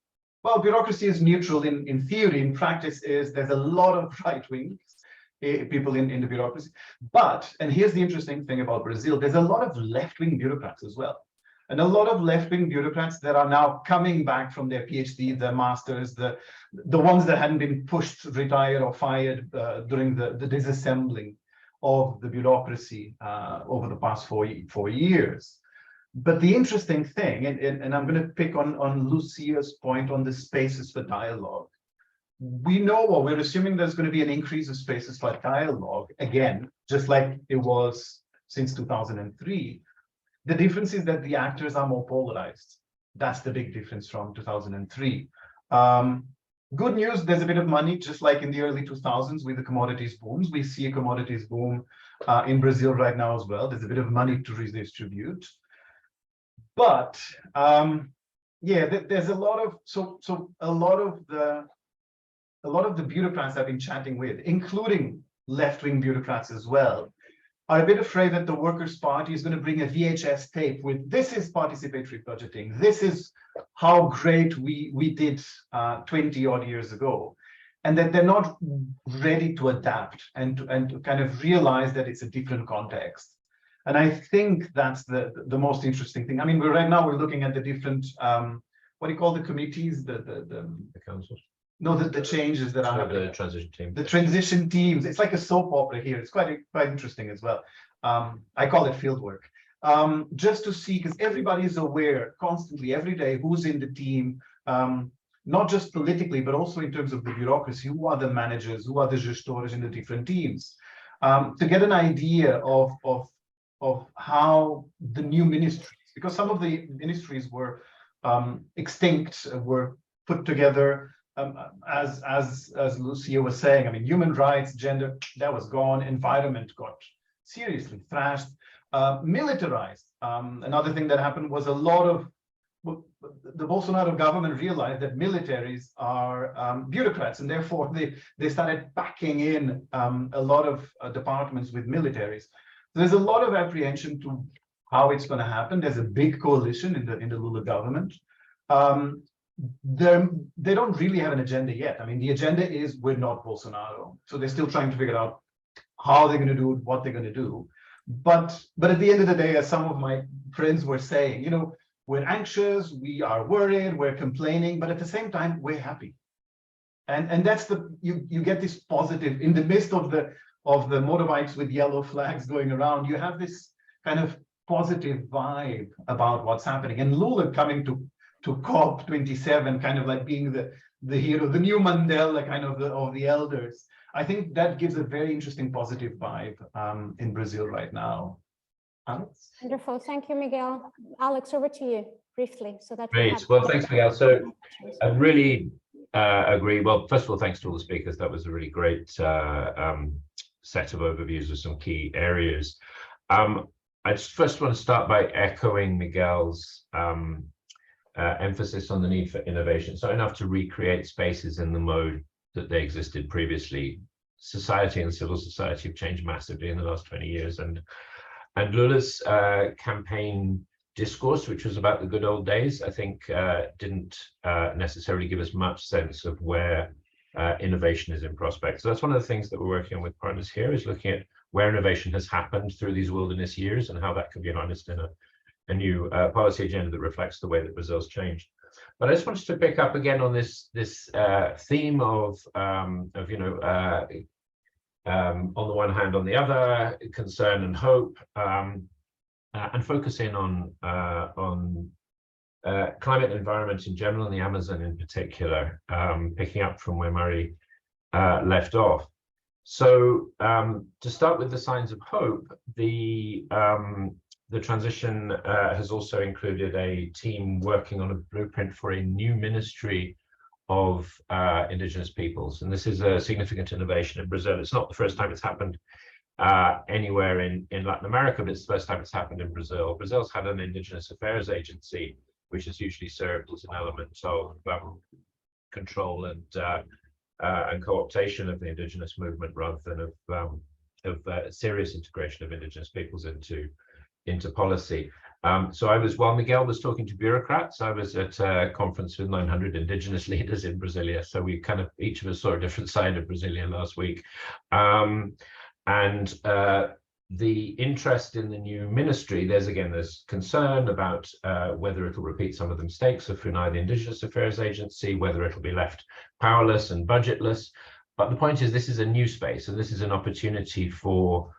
bureaucracy is neutral in theory. In practice, there's a lot of right-wing people in the bureaucracy. But, and here's the interesting thing about Brazil, there's a lot of left-wing bureaucrats as well. And a lot of left-wing bureaucrats that are now coming back from their PhD, their masters, the ones that hadn't been pushed, retired, or fired during the disassembling of the bureaucracy over the past four years. But the interesting thing, and I'm going to pick on Lucia's point on the spaces for dialogue. We know, or we're assuming there's going to be an increase of spaces for dialogue, again, just like it was since 2003. The difference is that the actors are more polarized. That's the big difference from 2003. Good news, there's a bit of money, just like in the early 2000s with the commodities booms. We see a commodities boom in Brazil right now as well. There's a bit of money to redistribute. But yeah, there's a lot of, a lot of the bureaucrats I've been chatting with, including left-wing bureaucrats as well, are a bit afraid that the Workers' Party is going to bring a VHS tape with, this is participatory budgeting, this is how great we did 20 odd years ago, and that they're not ready to adapt and to kind of realize that it's a different context. And I think that's the most interesting thing. I mean, right now we're looking at the different, what do you call the committees, the council? No, the changes that are the transition team. The transition teams. It's like a soap opera here. It's quite interesting as well. I call it field work. Just to see, because everybody is aware constantly, every day, who's in the team, not just politically, but also in terms of the bureaucracy, who are the managers, who are the gestores in the different teams, to get an idea of how the new ministries, because some of the ministries were extinct, were put together. As Lucia was saying, I mean, human rights, gender, that was gone. Environment got seriously thrashed, militarized. Another thing that happened was a lot of the Bolsonaro government realized that militaries are bureaucrats, and therefore they started packing in a lot of departments with militaries. So there's a lot of apprehension to how it's going to happen. There's a big coalition in the Lula government. They don't really have an agenda yet. I mean, the agenda is we're not Bolsonaro. So they're still trying to figure out how they're going to do it, what they're going to do. But at the end of the day, as some of my friends were saying, you know, we're anxious, we are worried, we're complaining, but at the same time, we're happy. And that's you get this positive in the midst of the motorbikes with yellow flags going around. You have this kind of positive vibe about what's happening. And Lula coming to COP27, kind of like being the hero, the new Mandela kind of the elders, I think that gives a very interesting positive vibe in Brazil right now. Alex? Wonderful. Thank you, Miguel. Alex, over to you briefly so that we Great. have. Well, thanks, Miguel. So I really agree. Well, first of all, thanks to all the speakers. That was a really great set of overviews of some key areas. I just first want to start by echoing Miguel's emphasis on the need for innovation. So enough to recreate spaces in the mode that they existed previously. Society and civil society have changed massively in the last 20 years. And Lula's campaign discourse, which was about the good old days, I think didn't necessarily give us much sense of where innovation is in prospect. So that's one of the things that we're working on with partners here, is looking at where innovation has happened through these wilderness years and how that can be harnessed in a new policy agenda that reflects the way that Brazil's changed. But I just wanted to pick up again on this theme of you know, on the one hand, on the other, concern and hope, and focus in on climate and environment in general, and the Amazon in particular, picking up from where Mari left off. So to start with the signs of hope, the transition has also included a team working on a blueprint for a new ministry of indigenous peoples. And this is a significant innovation in Brazil. It's not the first time it's happened anywhere in Latin America, but it's the first time it's happened in Brazil. Brazil's had an indigenous affairs agency, which has usually served as an element of control and co-optation of the indigenous movement, rather than of serious integration of indigenous peoples into policy. So while Miguel was talking to bureaucrats, I was at a conference with 900 indigenous leaders in Brasilia. So we kind of, each of us saw a different side of Brasilia last week. The interest in the new ministry, there's concern about whether it'll repeat some of the mistakes of FUNAI, the Indigenous Affairs Agency, whether it'll be left powerless and budgetless. But the point is, this is a new space, and this is an opportunity for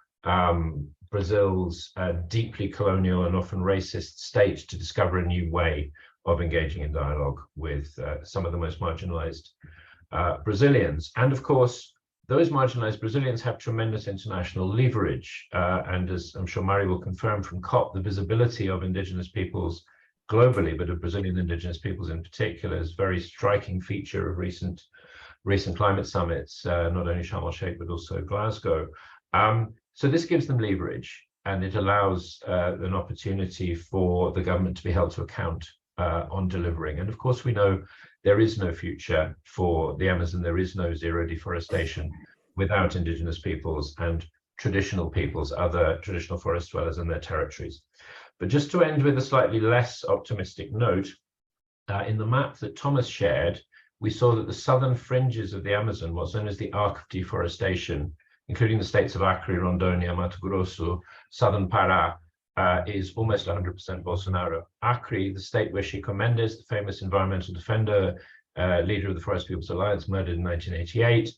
Brazil's deeply colonial and often racist state to discover a new way of engaging in dialogue with some of the most marginalized Brazilians. And of course, those marginalized Brazilians have tremendous international leverage. And as I'm sure Mari will confirm from COP, the visibility of indigenous peoples globally, but of Brazilian indigenous peoples in particular, is a very striking feature of recent climate summits, not only Sharm el-Sheikh, but also Glasgow. So this gives them leverage, and it allows an opportunity for the government to be held to account on delivering. And of course, we know there is no future for the Amazon, there is no zero deforestation without indigenous peoples and traditional peoples, other traditional forest dwellers in their territories. But just to end with a slightly less optimistic note, in the map that Thomas shared, we saw that the southern fringes of the Amazon, what's known as the arc of deforestation, including the states of Acre, Rondônia, Mato Grosso, southern Pará, is almost 100% Bolsonaro. Acre, the state where Chico Mendes, the famous environmental defender, leader of the Forest People's Alliance, murdered in 1988.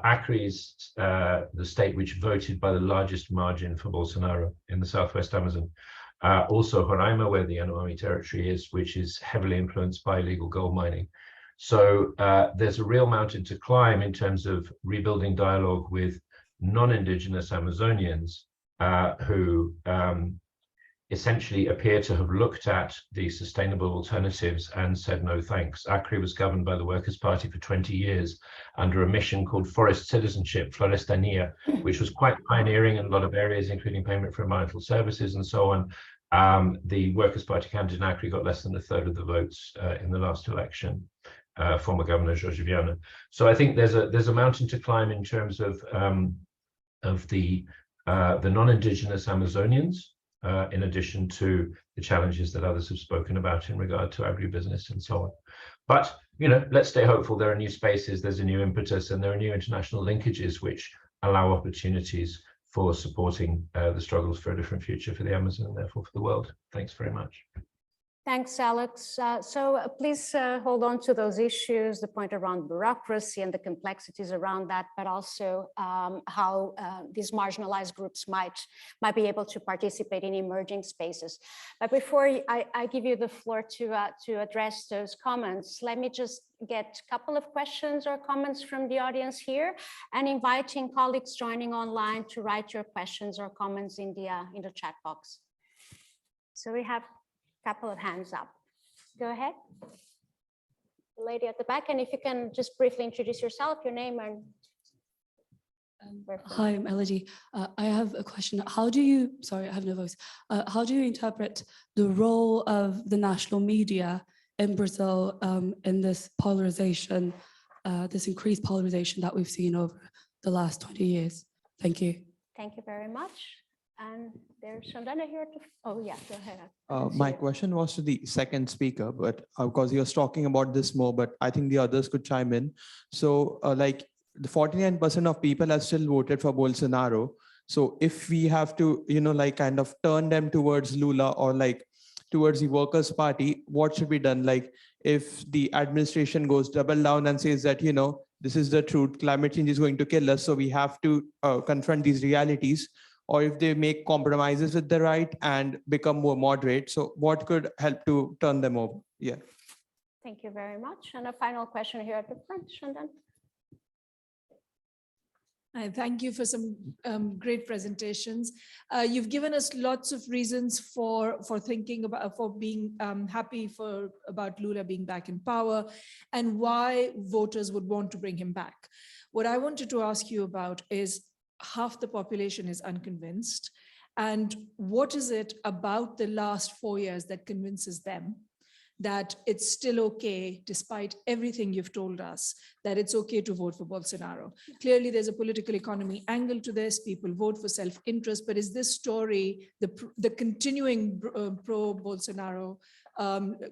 Acre is the state which voted by the largest margin for Bolsonaro in the Southwest Amazon. Also Roraima, where the Yanomami territory is, which is heavily influenced by illegal gold mining. So there's a real mountain to climb in terms of rebuilding dialogue with non-indigenous Amazonians who essentially appear to have looked at the sustainable alternatives and said no thanks. Acre was governed by the Workers' Party for 20 years under a mission called Forest Citizenship, Florestania, which was quite pioneering in a lot of areas, including payment for environmental services and so on. The Workers' Party candidate in Acre got less than a third of the votes in the last election, former Governor Jorge Viana. So I think there's a mountain to climb in terms of the non-indigenous Amazonians, in addition to the challenges that others have spoken about in regard to agribusiness and so on. But, you know, let's stay hopeful. There are new spaces, there's a new impetus, and there are new international linkages which allow opportunities for supporting the struggles for a different future for the Amazon and therefore for the world. Thanks very much. Thanks, Alex. Please hold on to those issues, the point around bureaucracy and the complexities around that, but also how these marginalized groups might be able to participate in emerging spaces. But before I give you the floor to address those comments, let me just get a couple of questions or comments from the audience here, and inviting colleagues joining online to write your questions or comments in the chat box. So we have couple of hands up. Go ahead. The lady at the back, and if you can just briefly introduce yourself, your name and hi, I'm Elodie. I have a question. How do you, sorry, I have no voice. How do you interpret the role of the national media in Brazil in this polarization, this increased polarization that we've seen over the last 20 years? Thank you. Thank you very much. And there's Shandana here. Oh yeah, go ahead. My question was to the second speaker, but because he was talking about this more, but I think the others could chime in. So like the 49% of people have still voted for Bolsonaro. So if we have to, you know, like kind of turn them towards Lula or like towards the Workers' Party, what should be done? Like if the administration goes double down and says that, you know, this is the truth, climate change is going to kill us, so we have to confront these realities. Or if they make compromises with the right and become more moderate. So what could help to turn them over? Yeah. Thank you very much. And a final question here at the front, Shandan. Thank you for some great presentations. You've given us lots of reasons for thinking about, for being happy about Lula being back in power and why voters would want to bring him back. What I wanted to ask you about is half the population is unconvinced. And what is it about the last 4 years that convinces them that it's still okay, despite everything you've told us, that it's okay to vote for Bolsonaro? Clearly, there's a political economy angle to this. People vote for self-interest, but is this story, the continuing pro-Bolsonaro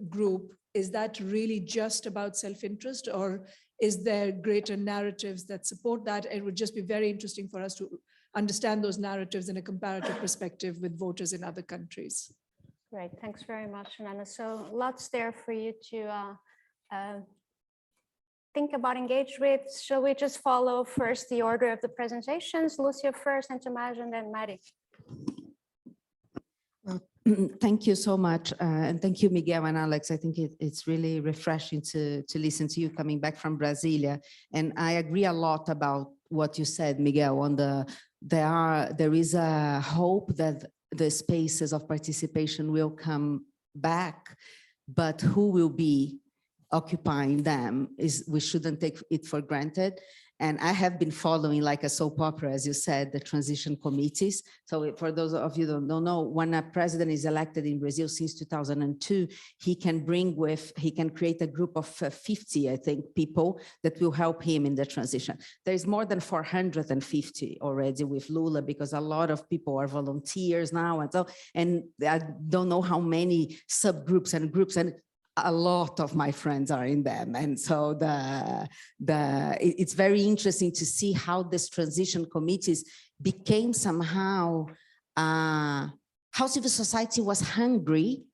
group, is that really just about self-interest, or is there greater narratives that support that? It would just be very interesting for us to understand those narratives in a comparative perspective with voters in other countries. Great, thanks very much, Nana. So lots there for you to think about, engage with. Shall we just follow first the order of the presentations? Lucia first, and Tomás, and then Mari. Thank you so much. And thank you, Miguel and Alex. I think it's really refreshing to listen to you coming back from Brasilia. And I agree a lot about what you said, Miguel, on there is a hope that the spaces of participation will come back, but who will be occupying them we shouldn't take it for granted. And I have been following, like a soap opera, as you said, the transition committees. So for those of you who don't know, when a president is elected in Brazil since 2002, he can create a group of 50, I think, people that will help him in the transition. There's more than 450 already with Lula, because a lot of people are volunteers now. And I don't know how many subgroups and groups, and a lot of my friends are in them. And so it's very interesting to see how this transition committees became somehow, how civil society was hungry,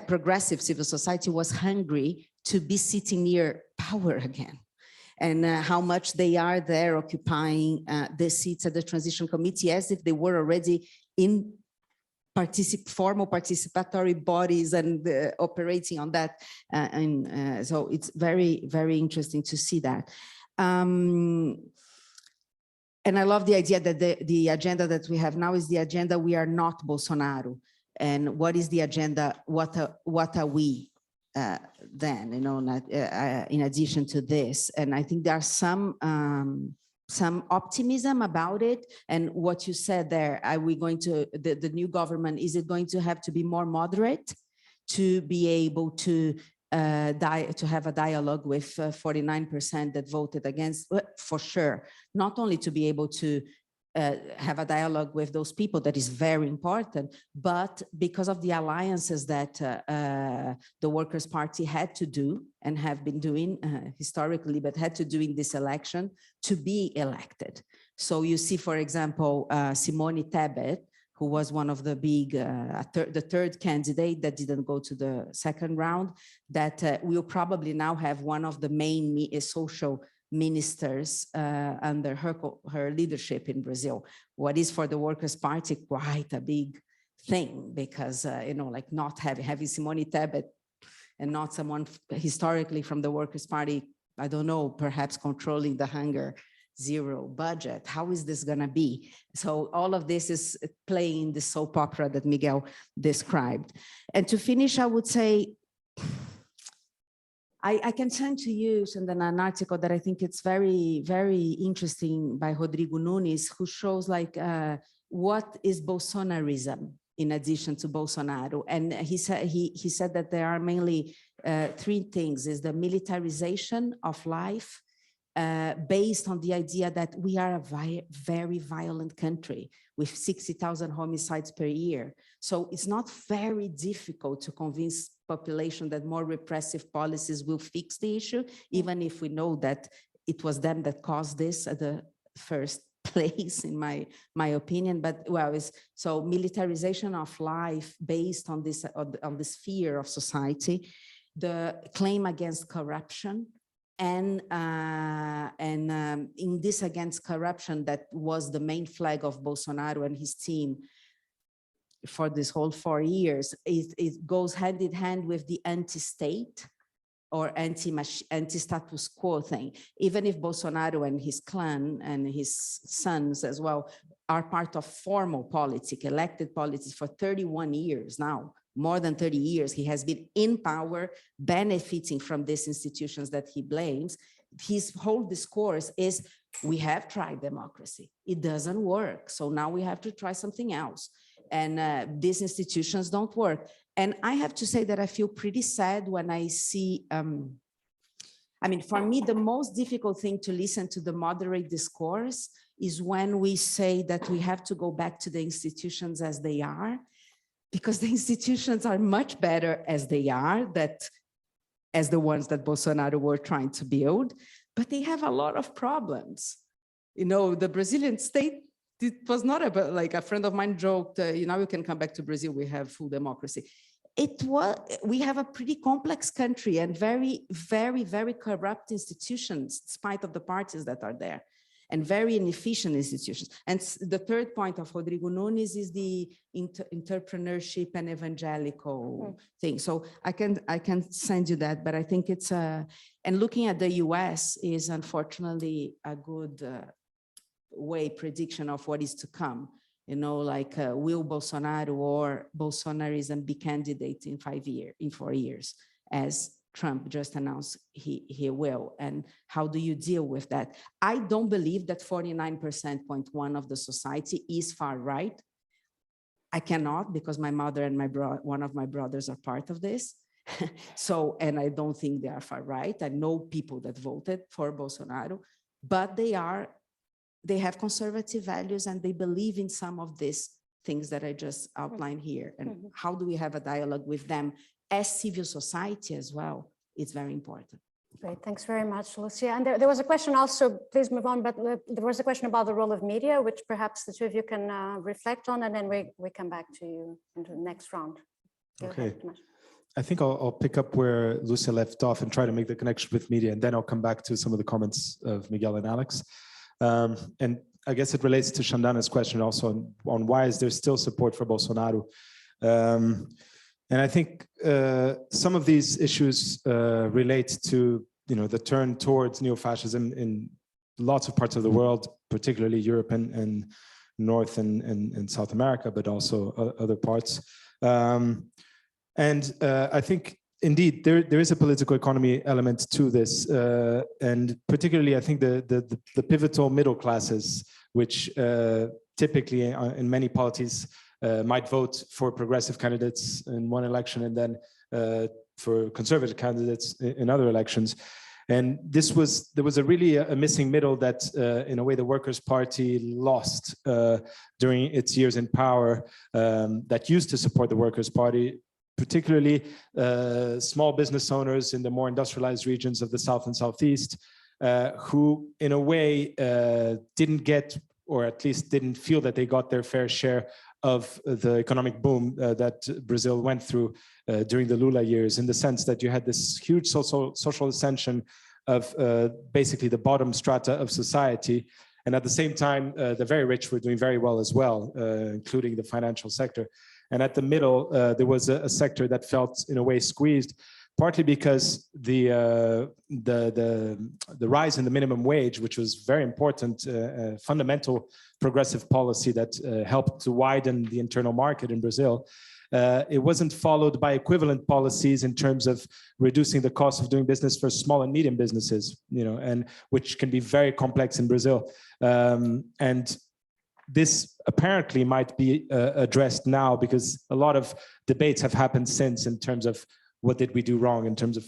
progressive civil society was hungry to be sitting near power again. And how much they are there occupying the seats at the transition committee as if they were already in formal participatory bodies and operating on that. So it's very, very interesting to see that. And I love the idea that the agenda that we have now is the agenda we are not Bolsonaro. And what is the agenda? What are we then, you know, in addition to this? And I think there are some optimism about it. And what you said there, are we going to, the new government, is it going to have to be more moderate to be able to have a dialogue with 49% that voted against? For sure, not only to be able to have a dialogue with those people, that is very important, but because of the alliances that the Workers' Party had to do and have been doing historically, but had to do in this election to be elected. So you see, for example, Simone Tebet, who was one of the big, the third candidate that didn't go to the second round, that will probably now have one of the main social ministers under her leadership in Brazil. What is for the Workers' Party quite a big thing, because, like not having Simone Tebet and not someone historically from the Workers' Party, I don't know, perhaps controlling the hunger zero budget. How is this going to be? So all of this is playing the soap opera that Miguel described. And to finish, I would say, I can send to you an article that I think it's very, very interesting by Rodrigo Nunes, who shows like what is Bolsonarism in addition to Bolsonaro. And he said that there are mainly three things: is the militarization of life, based on the idea that we are a very violent country with 60,000 homicides per year. So it's not very difficult to convince population that more repressive policies will fix the issue, even if we know that it was them that caused this at the first place, in my opinion. But well, so militarization of life based on this fear of society, the claim against corruption, and in this against corruption, that was the main flag of Bolsonaro and his team for this whole 4 years. It goes hand in hand with the anti-state or anti-status quo thing. Even if Bolsonaro and his clan and his sons as well are part of formal politics, elected politics for 31 years now, more than 30 years, he has been in power, benefiting from these institutions that he blames. His whole discourse is, we have tried democracy, it doesn't work, so now we have to try something else. And these institutions don't work. And I have to say that I feel pretty sad when I see, I mean, for me, the most difficult thing to listen to the moderate discourse is when we say that we have to go back to the institutions as they are, because the institutions are much better as they are, as the ones that Bolsonaro were trying to build, but they have a lot of problems. The Brazilian state, it was not about, like a friend of mine joked, you can come back to Brazil, we have full democracy. We have a pretty complex country and very, very, very corrupt institutions, despite of the parties that are there, and very inefficient institutions. And the third point of Rodrigo Nunes is the entrepreneurship and evangelical thing. So I can send you that, but I think it's and looking at the US is unfortunately a good prediction of what is to come. Like will Bolsonaro or Bolsonarism be candidate in 4 years, as Trump just announced he will, and how do you deal with that? I don't believe that 49.1% of the society is far right. I cannot, because my mother and one of my brothers are part of this. So, and I don't think they are far right. I know people that voted for Bolsonaro, but they have conservative values and they believe in some of these things that I just outlined here. And how do we have a dialogue with them as civil society as well? It's very important. Great, thanks very much, Lucia. And there was a question also, please move on, but there was a question about the role of media, which perhaps the two of you can reflect on, and then we come back to you into the next round. Okay. I think I'll pick up where Lucia left off and try to make the connection with media, and then I'll come back to some of the comments of Miguel and Alex. And I guess it relates to Shandana's question also on why is there still support for Bolsonaro. And I think some of these issues relate to the turn towards neo-fascism in lots of parts of the world, particularly Europe and North and South America, but also other parts. And I think indeed there is a political economy element to this, and particularly I think the pivotal middle classes, which typically in many polities might vote for progressive candidates in one election and then for conservative candidates in other elections. And there was a missing middle that in a way the Workers' Party lost during its years in power, that used to support the Workers' Party, particularly small business owners in the more industrialized regions of the South and Southeast, who in a way didn't get, or at least didn't feel that they got their fair share of the economic boom that Brazil went through during the Lula years, in the sense that you had this huge social ascension of basically the bottom strata of society. And at the same time, the very rich were doing very well as well, including the financial sector. And at the middle, there was a sector that felt in a way squeezed, partly because the rise in the minimum wage, which was very important, fundamental progressive policy that helped to widen the internal market in Brazil, it wasn't followed by equivalent policies in terms of reducing the cost of doing business for small and medium businesses, and which can be very complex in Brazil. And this apparently might be addressed now, because a lot of debates have happened since in terms of what did we do wrong in terms of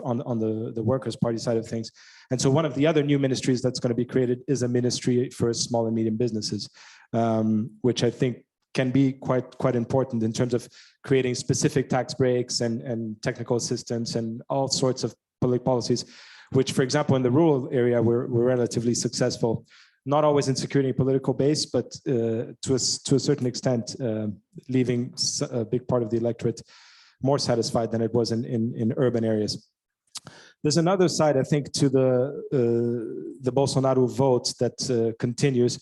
on the Workers' Party side of things. And so one of the other new ministries that's going to be created is a ministry for small and medium businesses, which I think can be quite important in terms of creating specific tax breaks and technical assistance and all sorts of public policies, which, for example, in the rural area, we're relatively successful. Not always in securing a political base, but to a certain extent, leaving a big part of the electorate more satisfied than it was in urban areas. There's another side, I think, to the Bolsonaro vote that continues.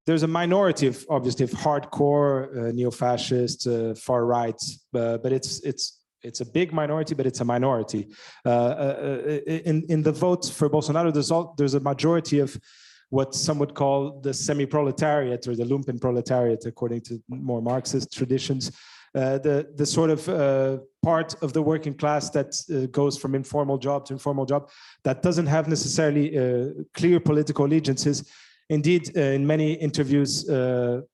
There's a minority of, obviously, of hardcore neo-fascist, far right, but it's a big minority, but it's a minority. In the vote for Bolsonaro, there's a majority of what some would call the semi-proletariat or the lumpen proletariat, according to more Marxist traditions. The sort of part of the working class that goes from informal job to informal job, that doesn't have necessarily clear political allegiances. Indeed, in many interviews,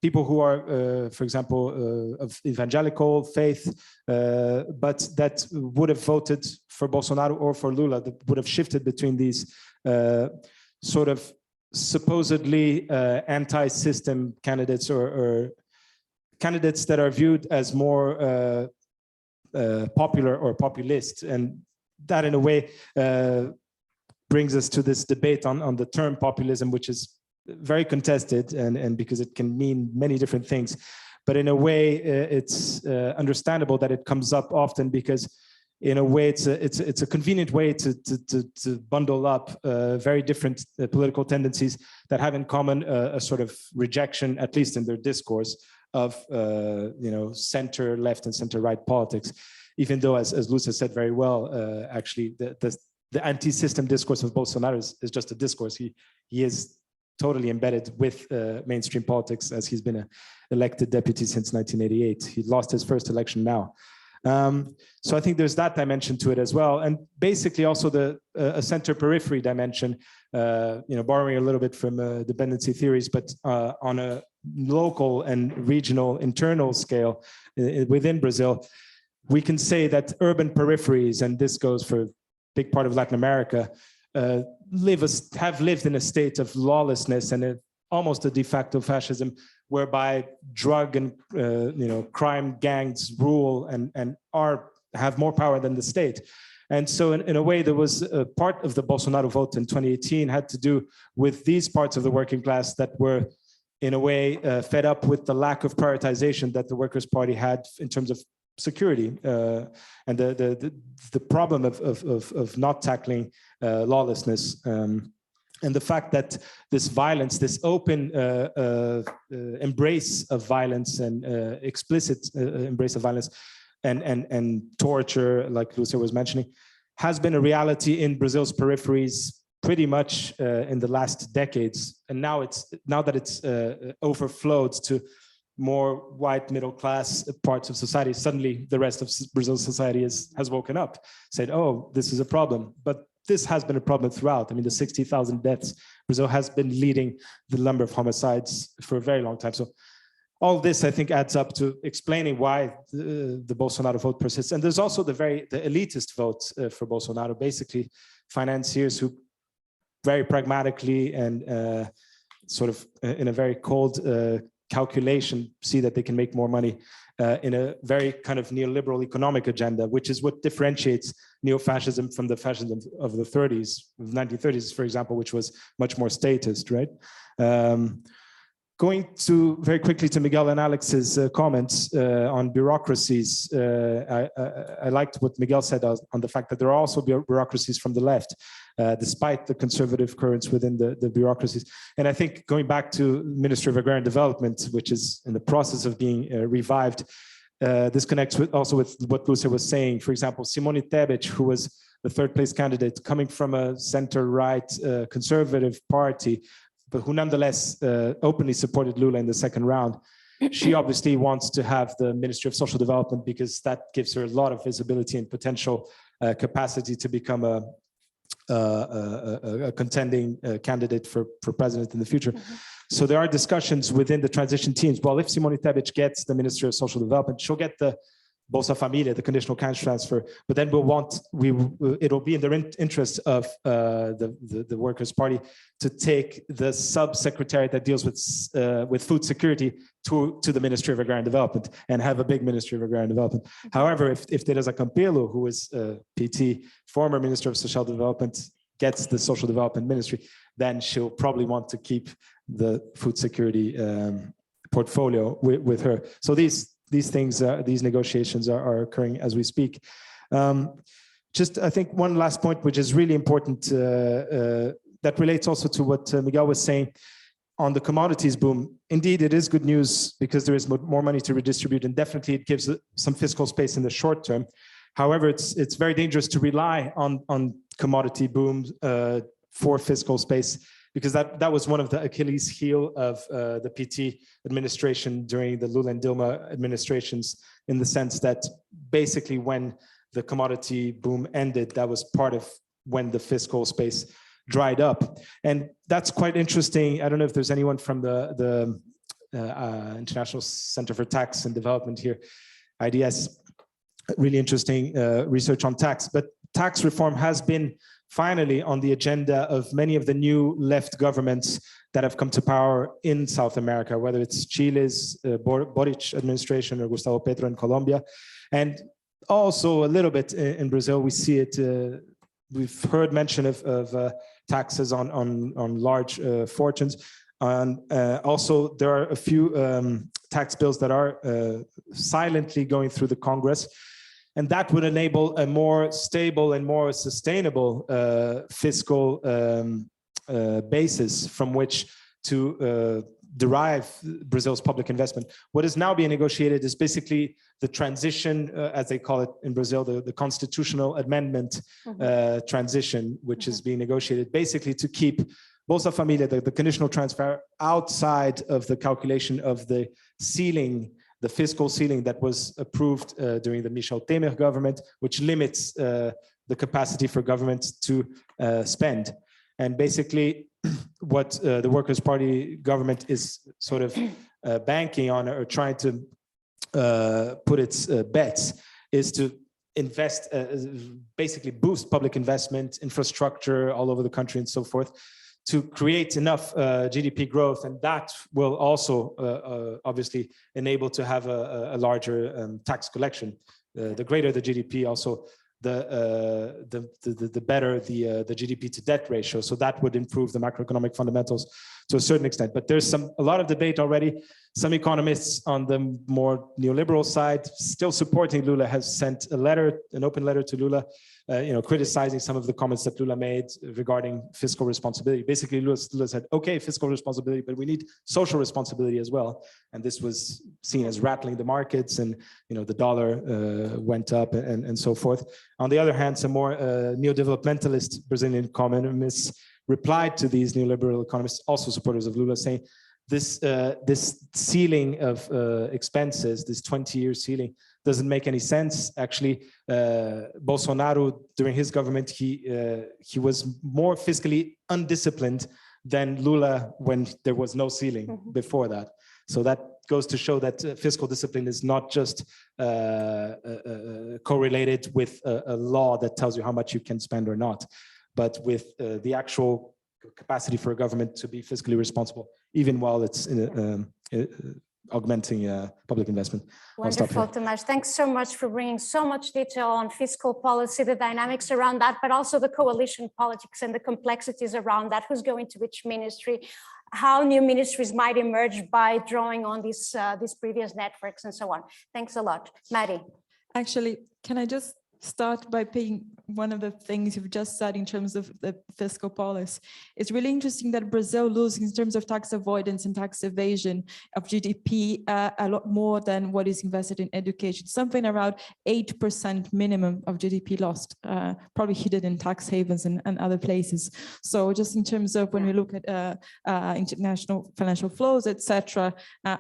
people who are, for example, of evangelical faith, but that would have voted for Bolsonaro or for Lula, that would have shifted between these sort of supposedly anti-system candidates or candidates that are viewed as more popular or populist. And that, in a way, brings us to this debate on the term populism, which is very contested, and because it can mean many different things. But in a way, it's understandable that it comes up often, because in a way, it's a convenient way to bundle up very different political tendencies that have in common a sort of rejection, at least in their discourse, of center left and center right politics. Even though, as Luis has said very well, actually the anti-system discourse of Bolsonaro is just a discourse. He is totally embedded with mainstream politics, as he's been an elected deputy since 1988. He lost his first election now. So I think there's that dimension to it as well, and basically also a center periphery dimension. Borrowing a little bit from dependency theories, but on a local and regional internal scale within Brazil, we can say that urban peripheries, and this goes for a big part of Latin America, have lived in a state of lawlessness and almost a de facto fascism, whereby drug and crime gangs rule and have more power than the state. And so in a way, there was a part of the Bolsonaro vote in 2018 had to do with these parts of the working class that were, in a way, fed up with the lack of prioritization that the Workers' Party had in terms of security, and the problem of not tackling lawlessness, and the fact that this violence, this open embrace of violence and explicit embrace of violence and torture, like Lucia was mentioning, has been a reality in Brazil's peripheries pretty much in the last decades. And now that it's overflowed to more white middle class parts of society, suddenly the rest of Brazil's society has woken up, said, oh, this is a problem. But this has been a problem throughout. I mean, the 60,000 deaths, Brazil has been leading the number of homicides for a very long time. So all this, I think, adds up to explaining why the Bolsonaro vote persists. And there's also the elitist vote for Bolsonaro, basically financiers who very pragmatically and sort of in a very cold calculation see that they can make more money in a very kind of neoliberal economic agenda, which is what differentiates neo-fascism from the fascism of the 1930s, for example, which was much more statist, right? Going to very quickly to Miguel and Alex's comments on bureaucracies, I liked what Miguel said on the fact that there are also bureaucracies from the left, despite the conservative currents within the bureaucracies. And I think going back to Ministry of Agrarian Development, which is in the process of being revived, this connects also with what Lucia was saying. For example, Simone Tebet, who was the third place candidate coming from a center-right conservative party, but who nonetheless openly supported Lula in the second round. She obviously wants to have the Ministry of Social Development because that gives her a lot of visibility and potential capacity to become a contending candidate for president in the future. Mm-hmm. So there are discussions within the transition teams. Well, if Simone Tebet gets the Ministry of Social Development, she'll get the Bolsa Familia, the conditional cash transfer, but then it'll be in the interest of the Workers' Party to take the sub-secretariat that deals with food security to the Ministry of Agrarian Development and have a big Ministry of Agrarian Development. However, if Teresa Campelo, who is PT, former Minister of Social Development, gets the Social Development Ministry, then she'll probably want to keep the food security portfolio with her. So these things, these negotiations are occurring as we speak. Just, I think one last point, which is really important, that relates also to what Miguel was saying on the commodities boom. Indeed, it is good news because there is more money to redistribute, and definitely it gives some fiscal space in the short term. However, it's very dangerous to rely on commodity booms for fiscal space, because that was one of the Achilles heel of the PT administration during the Lula and Dilma administrations, in the sense that basically when the commodity boom ended, that was part of when the fiscal space dried up. And that's quite interesting. I don't know if there's anyone from the International Center for Tax and Development here, IDS, really interesting research on tax, but tax reform has been finally on the agenda of many of the new left governments that have come to power in South America, whether it's Chile's Boric administration or Gustavo Petro in Colombia. And also a little bit in Brazil, we see it, we've heard mention of taxes on large fortunes. And also there are a few tax bills that are silently going through the Congress. And that would enable a more stable and more sustainable fiscal basis from which to derive Brazil's public investment. What is now being negotiated is basically the transition, as they call it in Brazil, the constitutional amendment transition, which is being negotiated basically to keep Bolsa Familia, the conditional transfer, outside of the calculation of the ceiling, the fiscal ceiling that was approved during the Michel Temer government, which limits the capacity for government to spend. And basically what the Workers' Party government is sort of banking on, or trying to put its bets, is to invest, basically boost public investment, infrastructure all over the country and so forth, to create enough GDP growth, and that will also obviously enable to have a larger tax collection. The greater the GDP, also the better the GDP to debt ratio. So that would improve the macroeconomic fundamentals to a certain extent. But there's a lot of debate already. Some economists on the more neoliberal side, still supporting Lula, has sent a letter, an open letter to Lula, criticizing some of the comments that Lula made regarding fiscal responsibility. Basically, Lula said, okay, fiscal responsibility, but we need social responsibility as well. And this was seen as rattling the markets, and the dollar went up and so forth. On the other hand, some more neo-developmentalist Brazilian economists replied to these neoliberal economists, also supporters of Lula, saying this ceiling of expenses, this 20-year ceiling, doesn't make any sense. Actually, Bolsonaro, during his government, he was more fiscally undisciplined than Lula when there was no ceiling before that. So that goes to show that fiscal discipline is not just correlated with a law that tells you how much you can spend or not, but with the actual capacity for a government to be fiscally responsible, even while it's augmenting public investment. I'll stop Wonderful, here. Tomasz. Thanks so much for bringing so much detail on fiscal policy, the dynamics around that, but also the coalition politics and the complexities around that, who's going to which ministry, how new ministries might emerge by drawing on these previous networks and so on. Thanks a lot. Maddie. Actually, can I just start by paying one of the things you've just said in terms of the fiscal policy? It's really interesting that Brazil loses in terms of tax avoidance and tax evasion of GDP a lot more than what is invested in education. Something around 8% minimum of GDP lost, probably hidden in tax havens and other places. So just in terms of when we look at international financial flows, etc.,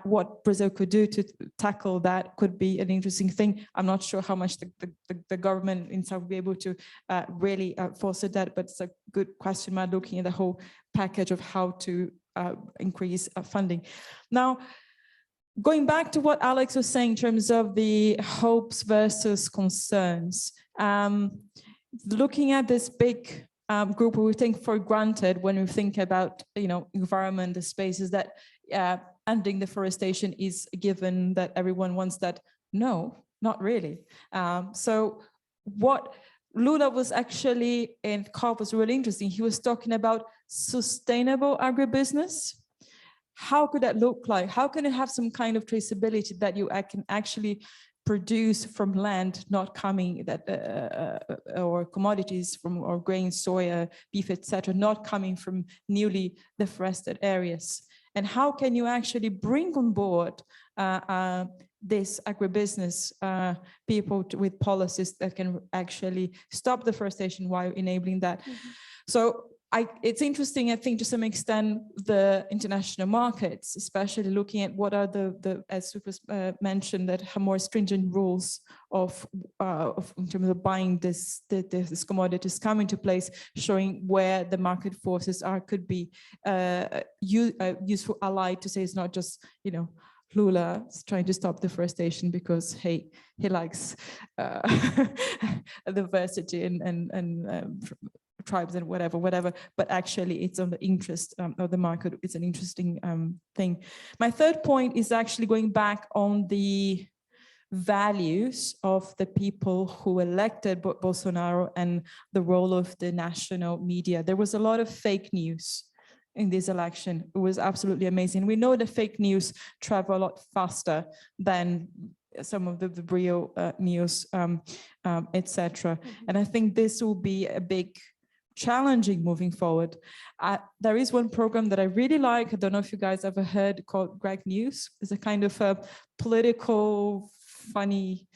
what Brazil could do to tackle that could be an interesting thing. I'm not sure how much the government in South will be able to really foster that, but it's a good question mark looking at the whole package of how to increase funding. Now, going back to what Alex was saying in terms of the hopes versus concerns, looking at this big group we take for granted when we think about, environment, the spaces that ending deforestation is given, that everyone wants that. No, not really. So what Lula was actually, and COP was really interesting, he was talking about sustainable agribusiness. How could that look like? How can it have some kind of traceability that you can actually produce from land not coming or commodities or grain, soya, beef, etc., not coming from newly deforested areas? And how can you actually bring on board this agribusiness people with policies that can actually stop deforestation while enabling that? So it's interesting, I think, to some extent, the international markets, especially looking at what are the as was mentioned, that have more stringent rules of in terms of buying this commodities come into place, showing where the market forces could be useful ally to say it's not just, Lula is trying to stop deforestation because he likes diversity and tribes and whatever, but actually it's on the interest of the market. It's an interesting thing. My third point is actually going back on the values of the people who elected Bolsonaro and the role of the national media. There was a lot of fake news in this election. It was absolutely amazing. We know that fake news travel a lot faster than some of the real news, etc. And I think this will be a big challenging moving forward. There is one program that I really like. I don't know if you guys ever heard, called Greg News. It's a kind of a political, funny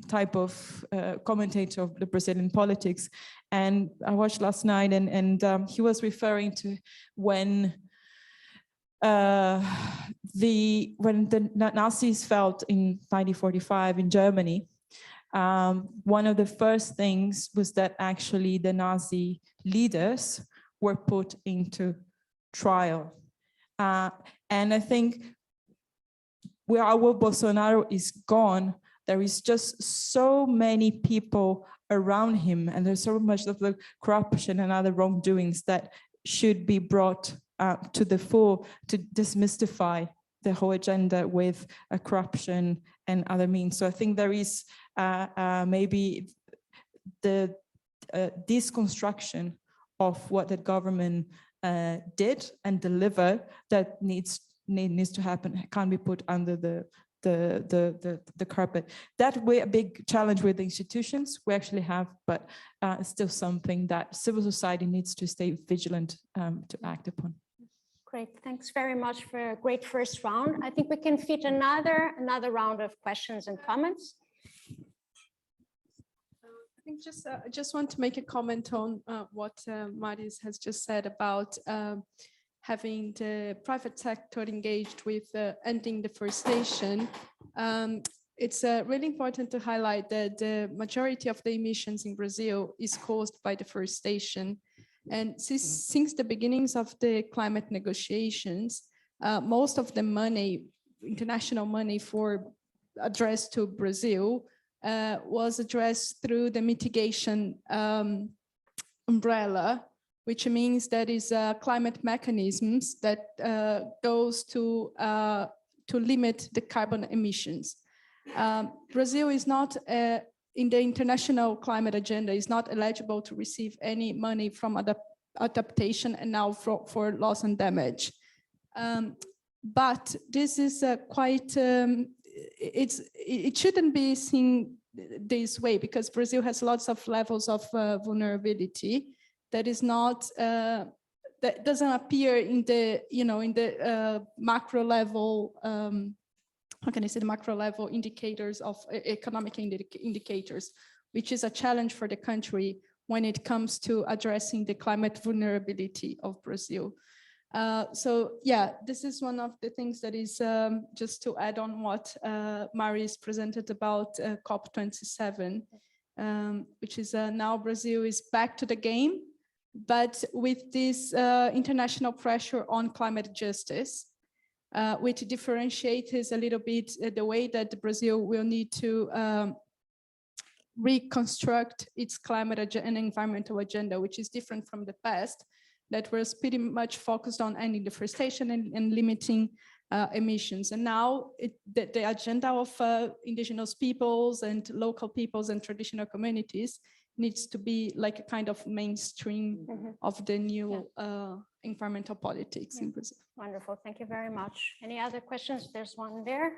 type of commentator of the Brazilian politics. And I watched last night, and he was referring to when the Nazis fell in 1945 in Germany. One of the first things was that actually the Nazi leaders were put into trial. And I think where our Bolsonaro is gone, there is just so many people around him, and there's so much of the corruption and other wrongdoings that should be brought to the fore to demystify the whole agenda with corruption and other means. So I think there is maybe the deconstruction of what the government did and deliver that needs to happen. It can't be put under the carpet. That way, a big challenge with the institutions we actually have, but it's still something that civil society needs to stay vigilant to act upon. Great, thanks very much for a great first round. I think we can fit another round of questions and comments. I think I just want to make a comment on what Marius has just said about having the private sector engaged with ending deforestation. It's really important to highlight that the majority of the emissions in Brazil is caused by deforestation. And since the beginnings of the climate negotiations, most of the money, international money addressed to Brazil was addressed through the mitigation umbrella, which means that is climate mechanisms that goes to to limit the carbon emissions. Brazil is not in the international climate agenda, is not eligible to receive any money from adaptation and now for loss and damage. But this is quite, it shouldn't be seen this way, because Brazil has lots of levels of vulnerability that is not, that doesn't appear in the, in the macro level, how can I say, the macro level indicators of economic indicators, which is a challenge for the country when it comes to addressing the climate vulnerability of Brazil. So yeah, this is one of the things that is, just to add on what Marius presented about COP27, which is now Brazil is back to the game, but with this international pressure on climate justice, which differentiates a little bit the way that Brazil will need to reconstruct its climate and environmental agenda, which is different from the past, that was pretty much focused on ending deforestation and limiting emissions. And now the agenda of indigenous peoples and local peoples and traditional communities needs to be like a kind of mainstream of the new environmental politics in Brazil. Wonderful, thank you very much. Any other questions? There's one there.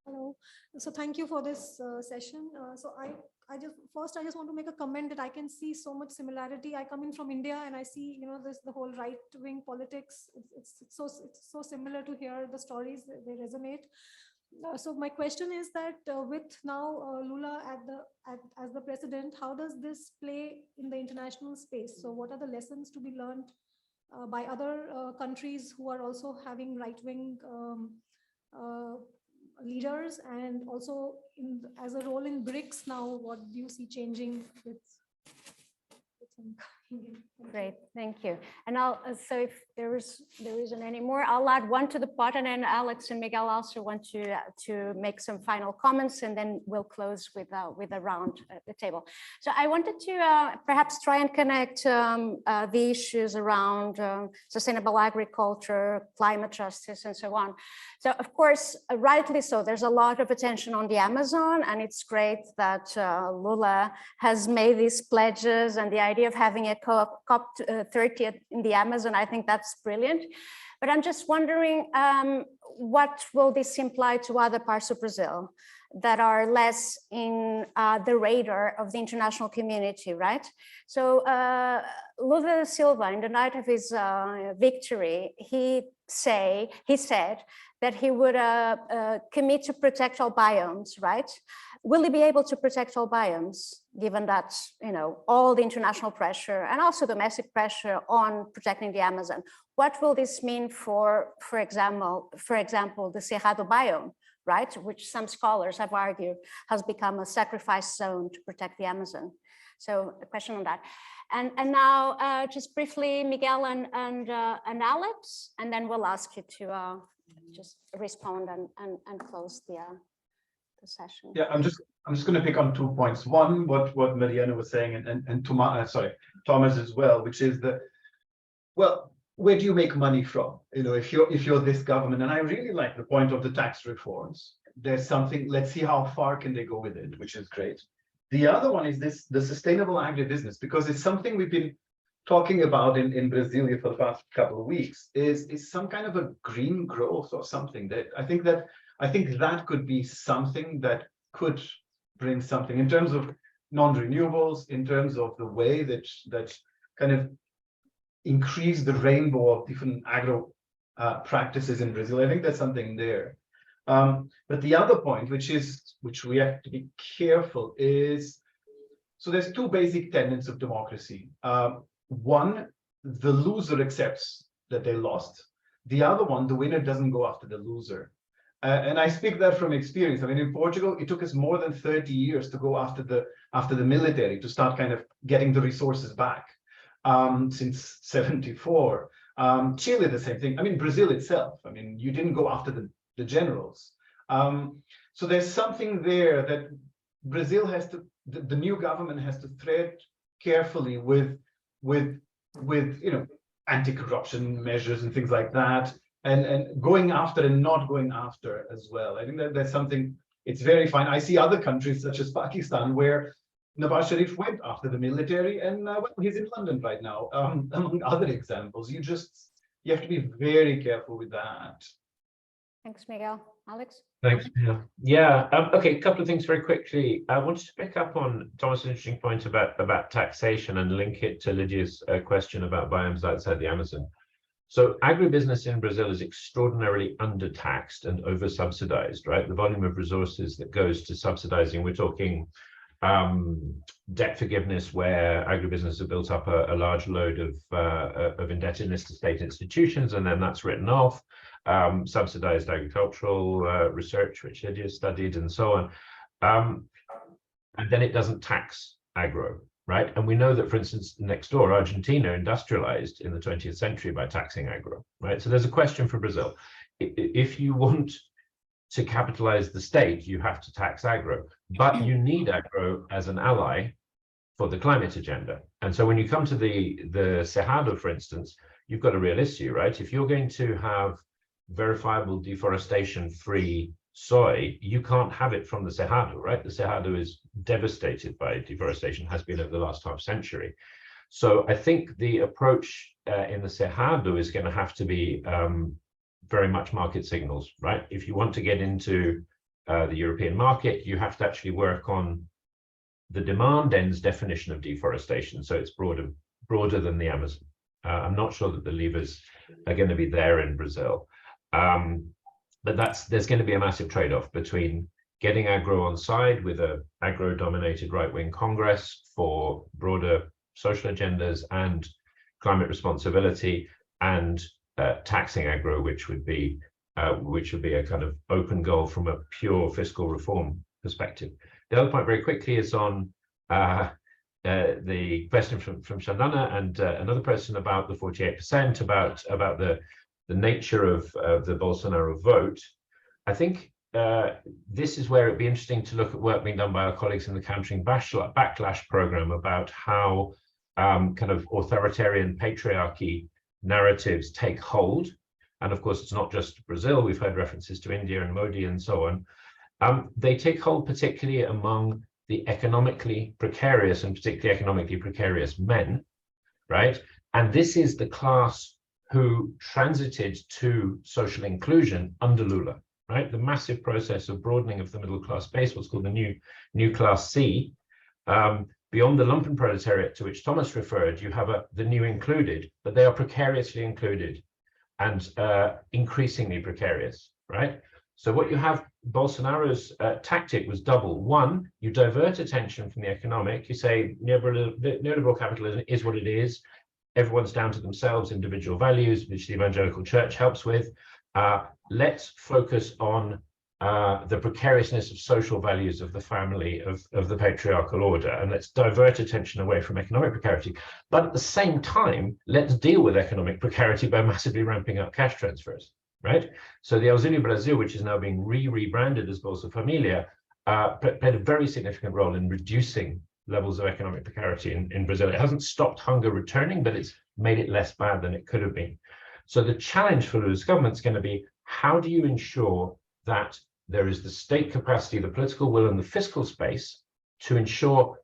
Hello, so thank you for this session. So I just want to make a comment that I can see so much similarity. I come in from India and I see, the whole right-wing politics. It's so similar to hear the stories, they resonate. So my question is that with now Lula as the president, how does this play in the international space? So what are the lessons to be learned by other countries who are also having right-wing leaders, and also as a role in BRICS now, what do you see changing with Great, thank you. And I'll, so if there isn't any more, I'll add one to the pot, and then Alex and Miguel also want to make some final comments, and then we'll close with a round at the table. So I wanted to perhaps try and connect the issues around sustainable agriculture, climate justice, and so on. So of course, rightly so, there's a lot of attention on the Amazon, and it's great that Lula has made these pledges, and the idea of having a COP30 in the Amazon, I think that's brilliant. But I'm just wondering, what will this imply to other parts of Brazil that are less in the radar of the international community, right? So Lula Silva, in the night of his victory, he said that he would commit to protect all biomes, right? Will he be able to protect all biomes, given that, all the international pressure and also domestic pressure on protecting the Amazon? What will this mean for example, the Cerrado biome, right? Which some scholars have argued has become a sacrifice zone to protect the Amazon. So a question on that. And now just briefly, Miguel and Alex, and then we'll ask you to just respond and close the session. Yeah, I'm just going to pick on 2 points. One, what Mariana was saying, and Thomas as well, which is that, well, where do you make money from? If you're this government, and I really like the point of the tax reforms. There's something. Let's see how far can they go with it, which is great. The other one is the sustainable agribusiness, because it's something we've been talking about in Brazil for the past couple of weeks. Is some kind of a green growth or something that I think that could be something that could bring something in terms of non-renewables, in terms of the way that kind of increase the rainbow of different agro practices in Brazil. I think there's something there. But the other point, which we have to be careful, is, so there's two basic tenets of democracy. One, the loser accepts that they lost. The other one, the winner doesn't go after the loser. And I speak that from experience. I mean, in Portugal, it took us more than 30 years to go after the military, to start kind of getting the resources back, since 74. Chile, the same thing. I mean, Brazil itself. I mean, you didn't go after the generals. So there's something there that Brazil has to, the new government has to tread carefully with anti-corruption measures and things like that, and going after and not going after as well. I think that that's something, it's very fine. I see other countries such as Pakistan where Nawaz Sharif went after the military, and well, he's in London right now, among other examples. You have to be very careful with that. Thanks, Miguel. Alex? Thanks. Yeah. Okay, a couple of things very quickly. I wanted to pick up on Thomas' interesting point about taxation and link it to Lydia's question about biomes outside the Amazon. So agribusiness in Brazil is extraordinarily undertaxed and over-subsidized, right? The volume of resources that goes to subsidizing, we're talking debt forgiveness, where agribusiness have built up a large load of indebtedness to state institutions, and then that's written off. Subsidized agricultural research, which Lydia studied, and so on. And then it doesn't tax agro, right? And we know that, for instance, next door, Argentina industrialized in the 20th century by taxing agro, right? So there's a question for Brazil. If you want to capitalize the state, you have to tax agro, but you need agro as an ally for the climate agenda. And so when you come to the Cerrado, for instance, you've got a real issue, right? If you're going to have verifiable deforestation-free soy, you can't have it from the Cerrado, right? The Cerrado is devastated by deforestation, has been over the last half century. So I think the approach in the Cerrado is going to have to be very much market signals, right? If you want to get into the European market, you have to actually work on the demand end's definition of deforestation. So it's broader than the Amazon. I'm not sure that the levers are going to be there in Brazil. But there's going to be a massive trade-off between getting agro on side with a agro-dominated right-wing Congress for broader social agendas and climate responsibility, and taxing agro, which would be a kind of open goal from a pure fiscal reform perspective. The other point very quickly is on the question from Shandana and another person about the 48%, about the nature of the Bolsonaro vote. I think this is where it'd be interesting to look at work being done by our colleagues in the Countering Backlash program about how kind of authoritarian patriarchy narratives take hold. And of course, it's not just Brazil. We've heard references to India and Modi and so on. They take hold particularly among the economically precarious, and particularly economically precarious men, right? And this is the class who transited to social inclusion under Lula, right? The massive process of broadening of the middle class base, what's called the new class C. Beyond the lumpen proletariat to which Thomas referred, you have the new included, but they are precariously included and increasingly precarious, right? So what you have, Bolsonaro's tactic was double. One, you divert attention from the economic. You say neoliberal capitalism is what it is. Everyone's down to themselves, individual values, which the evangelical church helps with. Let's focus on the precariousness of social values of the family, of the patriarchal order, and let's divert attention away from economic precarity. But at the same time, let's deal with economic precarity by massively ramping up cash transfers, right? So the Auxílio Brasil, which is now being rebranded as Bolsa Familia, played a very significant role in reducing levels of economic precarity in Brazil. It hasn't stopped hunger returning, but it's made it less bad than it could have been. So the challenge for Lula's government is going to be, how do you ensure that there is the state capacity, the political will, and the fiscal space to ensure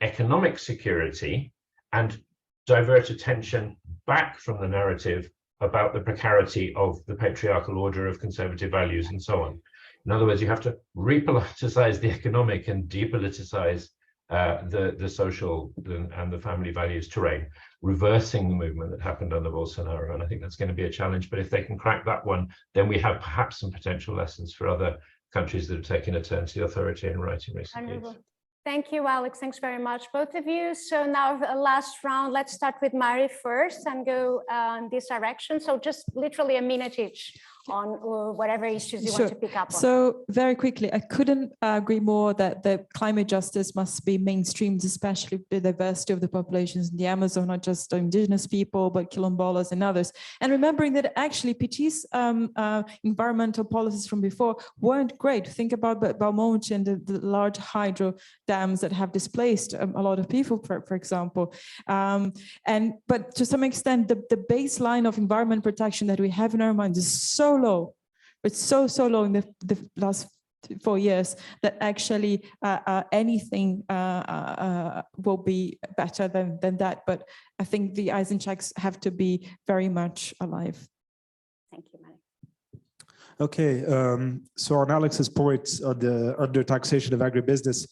economic security and divert attention back from the narrative about the precarity of the patriarchal order of conservative values and so on. In other words, you have to repoliticize the economic and depoliticize the social and the family values terrain, reversing the movement that happened under Bolsonaro. And I think that's going to be a challenge. But if they can crack that one, then we have perhaps some potential lessons for other countries that have taken a turn to the authoritarian right in recent years. Thank you, Alex. Thanks very much, both of you. So now the last round, let's start with Mari first and go in this direction. So just literally a minute each on whatever issues you Sure. want to pick up on. So very quickly, I couldn't agree more that the climate justice must be mainstreamed, especially the diversity of the populations in the Amazon, not just the indigenous people, but quilombolas and others. And remembering that actually PT's environmental policies from before weren't great. Think about Belmonte and the large hydro dams that have displaced a lot of people, for example. But to some extent, the baseline of environment protection that we have in our minds is so low. It's so low in the last 4 years that actually anything will be better than that. But I think the eyes and checks have to be very much alive. Thank you, Mary. Okay, so on Alex's point on the under taxation of agribusiness,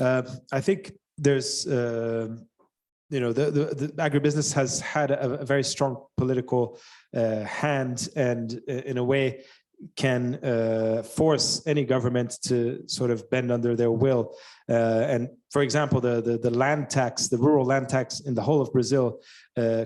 I think there's, you know, the agribusiness has had a very strong political hand, and in a way can force any government to sort of bend under their will. And for example, the land tax, the rural land tax in the whole of Brazil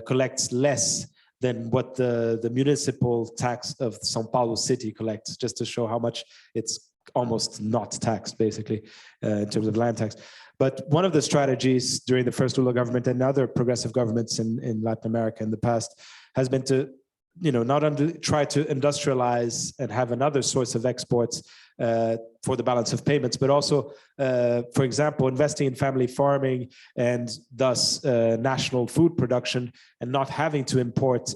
collects less than what the municipal tax of São Paulo city collects, just to show how much it's almost not taxed, basically, in terms of land tax. But one of the strategies during the first Lula government and other progressive governments in Latin America in the past has been to, you know, not only try to industrialize and have another source of exports for the balance of payments, but also, for example, investing in family farming and thus national food production and not having to import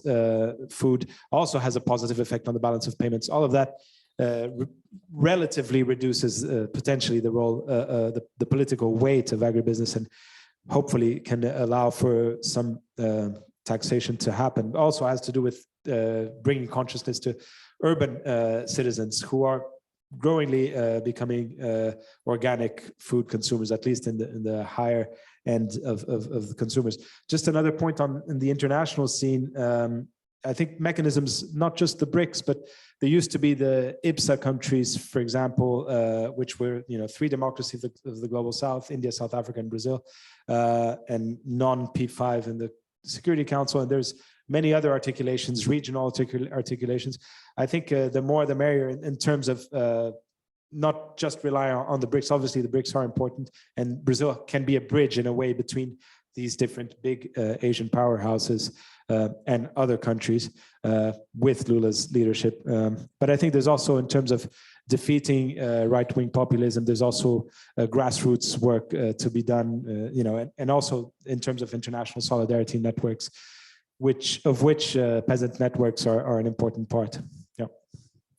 food also has a positive effect on the balance of payments. All of that relatively reduces potentially the role, the political weight of agribusiness, and hopefully can allow for some taxation to happen. Also has to do with bringing consciousness to urban citizens who are growingly becoming organic food consumers, at least in the higher end of the consumers. Just another point on in the international scene, I think mechanisms, not just the BRICS, but there used to be the IBSA countries, for example, which were, you know, 3 democracies of the global South, India, South Africa, and Brazil, and non-P5 in the Security Council. And there's many other articulations, regional articulations. I think the more the merrier in terms of not just rely on the BRICS. Obviously, the BRICS are important, and Brazil can be a bridge in a way between these different big Asian powerhouses and other countries with Lula's leadership. But I think there's also, in terms of defeating right-wing populism, there's also grassroots work to be done, you know, and also in terms of international solidarity networks, which peasant networks are an important part. Yeah.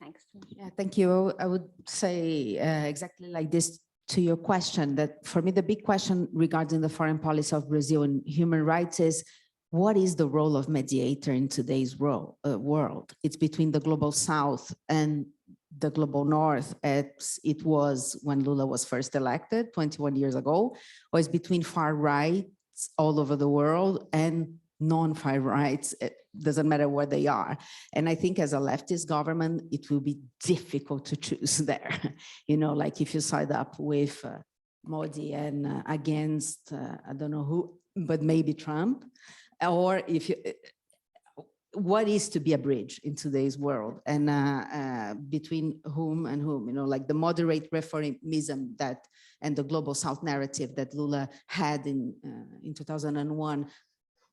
Thanks. Yeah, thank you. I would say exactly like this to your question, that for me, the big question regarding the foreign policy of Brazil and human rights is, what is the role of mediator in today's world? It's between the global South and the global North, as it was when Lula was first elected 21 years ago, or it's between far rights all over the world and non-far rights. It doesn't matter where they are. And I think as a leftist government, it will be difficult to choose there. You know, like if you side up with Modi and against, I don't know who, but maybe Trump, or if you, what is to be a bridge in today's world, and between whom and whom, you know, like the moderate reformism that, and the global South narrative that Lula had in 2001,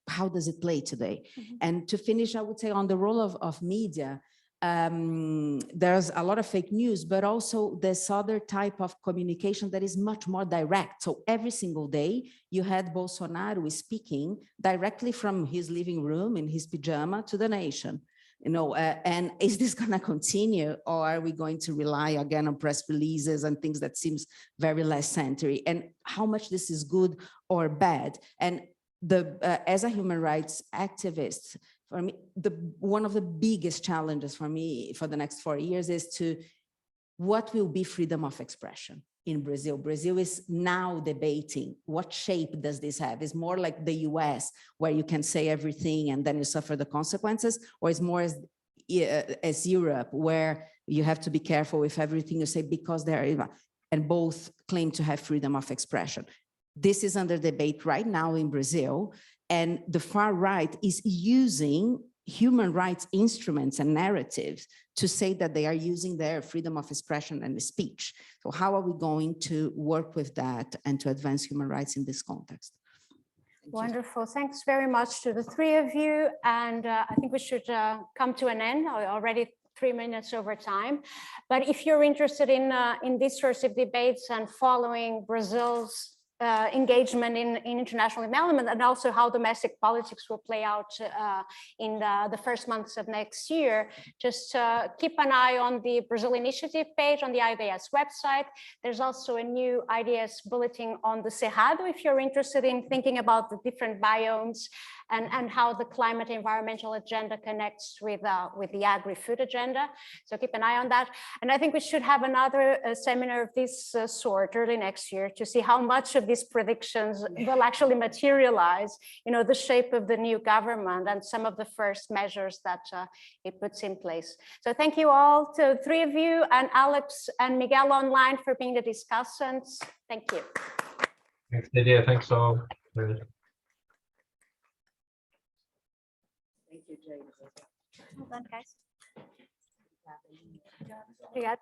how does it play today? Mm-hmm. And to finish, I would say on the role of media, there's a lot of fake news, but also this other type of communication that is much more direct. So every single day you had Bolsonaro speaking directly from his living room in his pajama to the nation. You know, and is this going to continue, or are we going to rely again on press releases and things that seems very less century? And how much this is good or bad? And as a human rights activist, for me, one of the biggest challenges for me for the next 4 years is what will be freedom of expression in Brazil? Brazil is now debating what shape does this have? Is more like the US, where you can say everything and then you suffer the consequences, or is more as Europe, where you have to be careful with everything you say because and both claim to have freedom of expression. This is under debate right now in Brazil, and the far right is using human rights instruments and narratives to say that they are using their freedom of expression and speech. So how are we going to work with that and to advance human rights in this context? Wonderful. Thanks very much to the three of you. And I think we should come to an end. We're already 3 minutes over time. But if you're interested in these sorts of debates and following Brazil's engagement in international development, and also how domestic politics will play out in the first months of next year, just keep an eye on the Brazil Initiative page on the IDS website. There's also a new IDS bulletin on the Cerrado if you're interested in thinking about the different biomes and how the climate environmental agenda connects with the agri-food agenda. So keep an eye on that. And I think we should have another seminar of this sort early next year to see how much of these predictions will actually materialize, the shape of the new government and some of the first measures that it puts in place. So thank you all to the three of you, and Alex and Miguel online for being the discussants. Thank you. Thanks, Lydia. Thanks all. Thank you, Jay. Well done, guys. Obrigada.